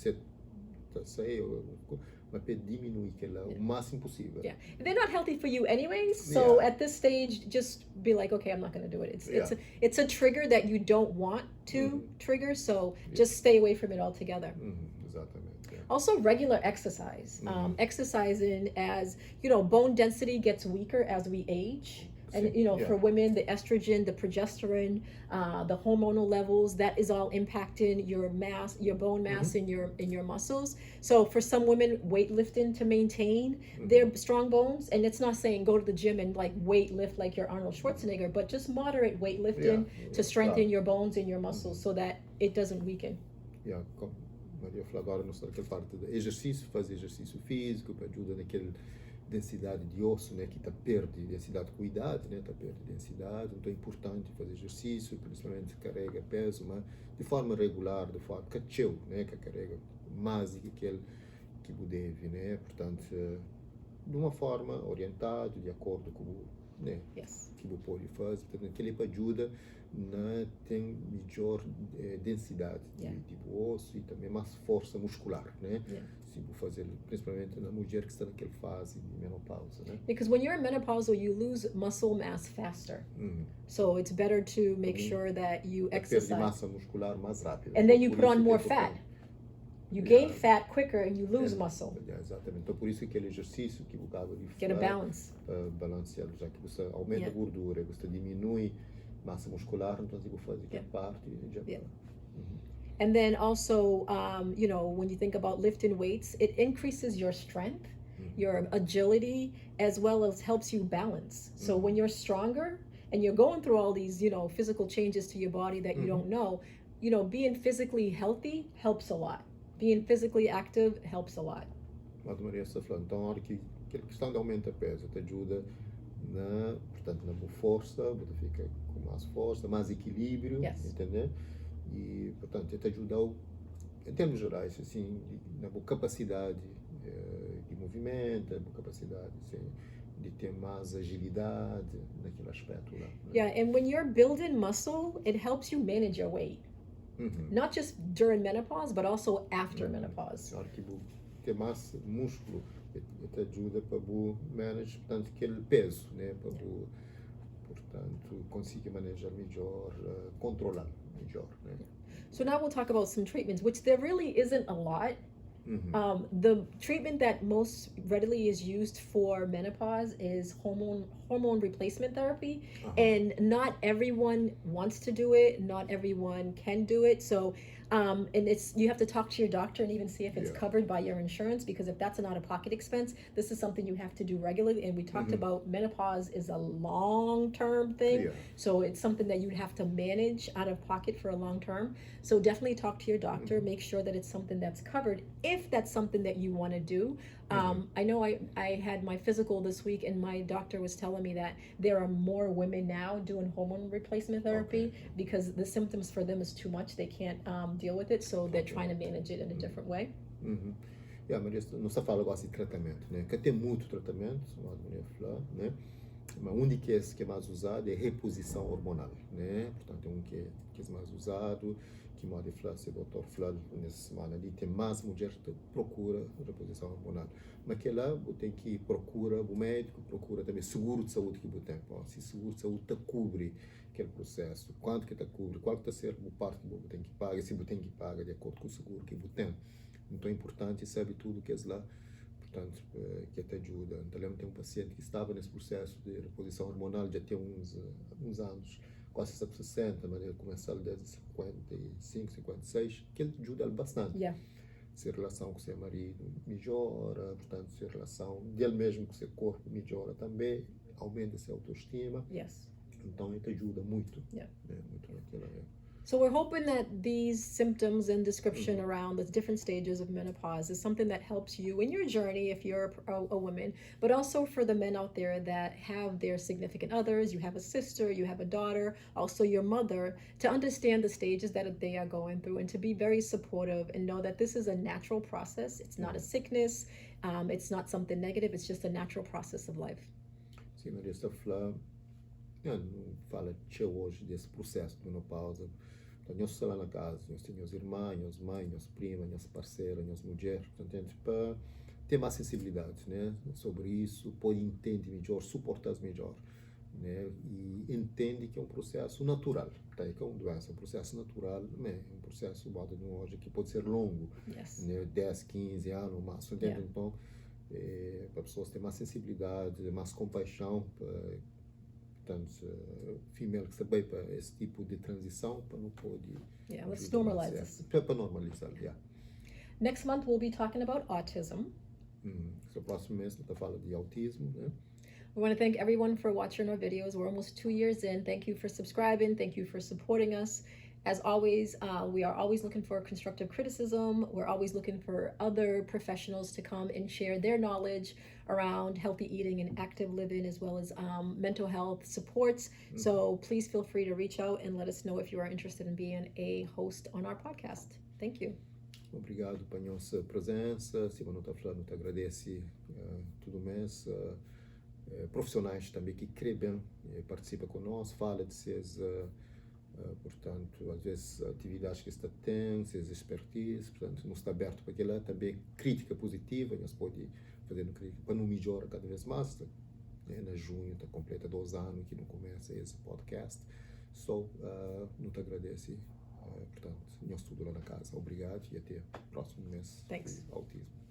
mas para diminuir aquela o máximo possível. Yeah, they're not healthy for you anyways. So at this stage, just be like, okay, I'm not going to do it. It's a trigger that you don't want to trigger. So just stay away from it altogether. Exatamente. Also, regular exercise. Exercising as, bone density gets weaker as we age. And, for women, the estrogen, the progesterone, the hormonal levels, that is all impacting your mass, your bone mass in your muscles. So for some women, weightlifting to maintain their strong bones, and it's not saying go to the gym and like weight lift like you're Arnold Schwarzenegger, but just moderate weightlifting to strengthen your bones and your muscles so that it doesn't weaken. Maria falou agora naquela parte do exercício, fazer exercício físico, que ajuda naquela densidade de osso, né, que está perde densidade com a idade, né, está perde densidade, então é importante fazer exercício, principalmente carrega peso, mas de forma regular, de forma cacheu, né, que carrega mais do que aquele que deve, né, portanto, de uma forma orientada, de acordo com né, que você pode fazer, portanto, aquele ajuda na tem melhor densidade de osso e também mais força muscular, né? Se você fazer, principalmente na mulher que está naquela fase de menopausa, né? Because when you're in menopausal, you lose muscle mass faster. So it's better to make sure that you exercise. Perde massa muscular mais rápido. And then you put on more fat. You gain fat quicker and you lose muscle. Exatamente. Então por isso aquele exercício que você acaba de fazer. Get a balance. Balancear, já que você aumenta a gordura, você diminui massa muscular, então você faz aquela parte e já And then also, when you think about lifting weights, it increases your strength, your agility, as well as helps you balance. So when you're stronger and you're going through all these, physical changes to your body that you don't know, being physically healthy helps a lot. Being physically active helps a lot. Mas Maria está falando, então a hora que a questão de aumento de peso te ajuda portanto, na boa força, você fica com mais força, mais equilíbrio, entendeu? E, portanto, te ajuda, em termos gerais, assim, na boa capacidade de movimento, na boa capacidade, assim, de ter mais agilidade naquele aspecto lá. Né? Yeah, and when you're building muscle, it helps you manage your weight. Not just during menopause, but also after menopause. Na hora que você tem mais músculo, te ajuda para você manejar, portanto, aquele peso, né? Para você, portanto, conseguir manejar melhor, controlar melhor, né? So now we'll talk about some treatments, which there really isn't a lot The treatment that most readily is used for menopause is hormone replacement therapy, and not everyone wants to do it. Not everyone can do it. So, and it's you have to talk to your doctor and even see if it's Yeah. covered by your insurance, because if that's an out-of-pocket expense, this is something you have to do regularly. And we talked about menopause is a long-term thing, Yeah. so it's something that you'd have to manage out of pocket for a long term. So definitely talk to your doctor, make sure that it's something that's covered if that's something that you want to do. I know I had my physical this week, and my doctor was telling me that there are more women now doing hormone replacement therapy because the symptoms for them is too much. They can't deal with it, so they're trying to manage it in a different way. Yeah, mas não está falando agora de tratamento, né? Que tem muito tratamento, como a mulher falou, né? Mas um que é mais usado é reposição hormonal, né? Portanto, é que é mais usado, que pode falar, se o doutor falar nessa semana ali, tem mais mulheres que procura reposição hormonal. Mas que lá, você tem que procura o médico, procura também seguro de saúde que você tem. Se seguro de saúde cobre aquele processo, quanto que cobre, qual que está sendo a parte que você tem que pagar, se você tem que pagar de acordo com o seguro que você tem. Então é importante saber tudo que é lá, portanto, que te ajuda. Então, lembro tem um paciente que estava nesse processo de reposição hormonal já tem uns anos, quase 60, mas ele começou desde 55, 56, que ele ajuda bastante. Yeah. Se a relação com seu marido melhora, portanto, se a relação dele mesmo com seu corpo melhora também, aumenta a sua autoestima. Yes. Então, ele te ajuda muito. Yeah. Muito naquela So we're hoping that these symptoms and description around the different stages of menopause is something that helps you in your journey if you're a woman, but also for the men out there that have their significant others, you have a sister, you have a daughter, also your mother, to understand the stages that they are going through and to be very supportive and know that this is a natural process. It's not a sickness. It's not something negative. It's just a natural process of life. Sim, Maria está falando, não fala de hoje desse processo de menopausa. Então, nós estamos lá na casa, nós temos irmãs, mães, primas, parceiras, mulheres, portanto, para ter mais sensibilidade, né, sobre isso, pode entender melhor, suportar melhor, né, e entende que é um processo natural, tá? Que é uma doença, um processo natural, né, um processo hoje que pode ser longo, Yes. né, 10, 15 anos, mais, entende? Yeah. Então, para pessoas terem mais sensibilidade, mais compaixão, portanto, female que sabe para esse tipo de transição, para não pode. Yeah, let's normalize this. Para normalizar, yeah. Next month we'll be talking about autism. So, próximo mês nós falamos de autismo, né? We want to thank everyone for watching our videos. We're almost 2 years in. Thank you for subscribing. Thank you for supporting us. As always, we are always looking for constructive criticism. We're always looking for other professionals to come and share their knowledge around healthy eating and active living, as well as mental health supports. So please feel free to reach out and let us know if you are interested in being a host on our podcast. Thank you. Obrigado pela nossa presença. Se não está falando, te agradece todo mês. Profissionais também que escrevem, participam conosco, fala de seus, portanto, às vezes atividades que está tendo, seus expertise, portanto, não está aberto para aquilo. Também crítica positiva, nós podemos fazer crítica para não melhorar cada vez mais. Na junho está completa 2 anos que não começa esse podcast. Não te agradece, portanto, nós tudo lá na casa. Obrigado e até o próximo mês. Thanks. De autismo.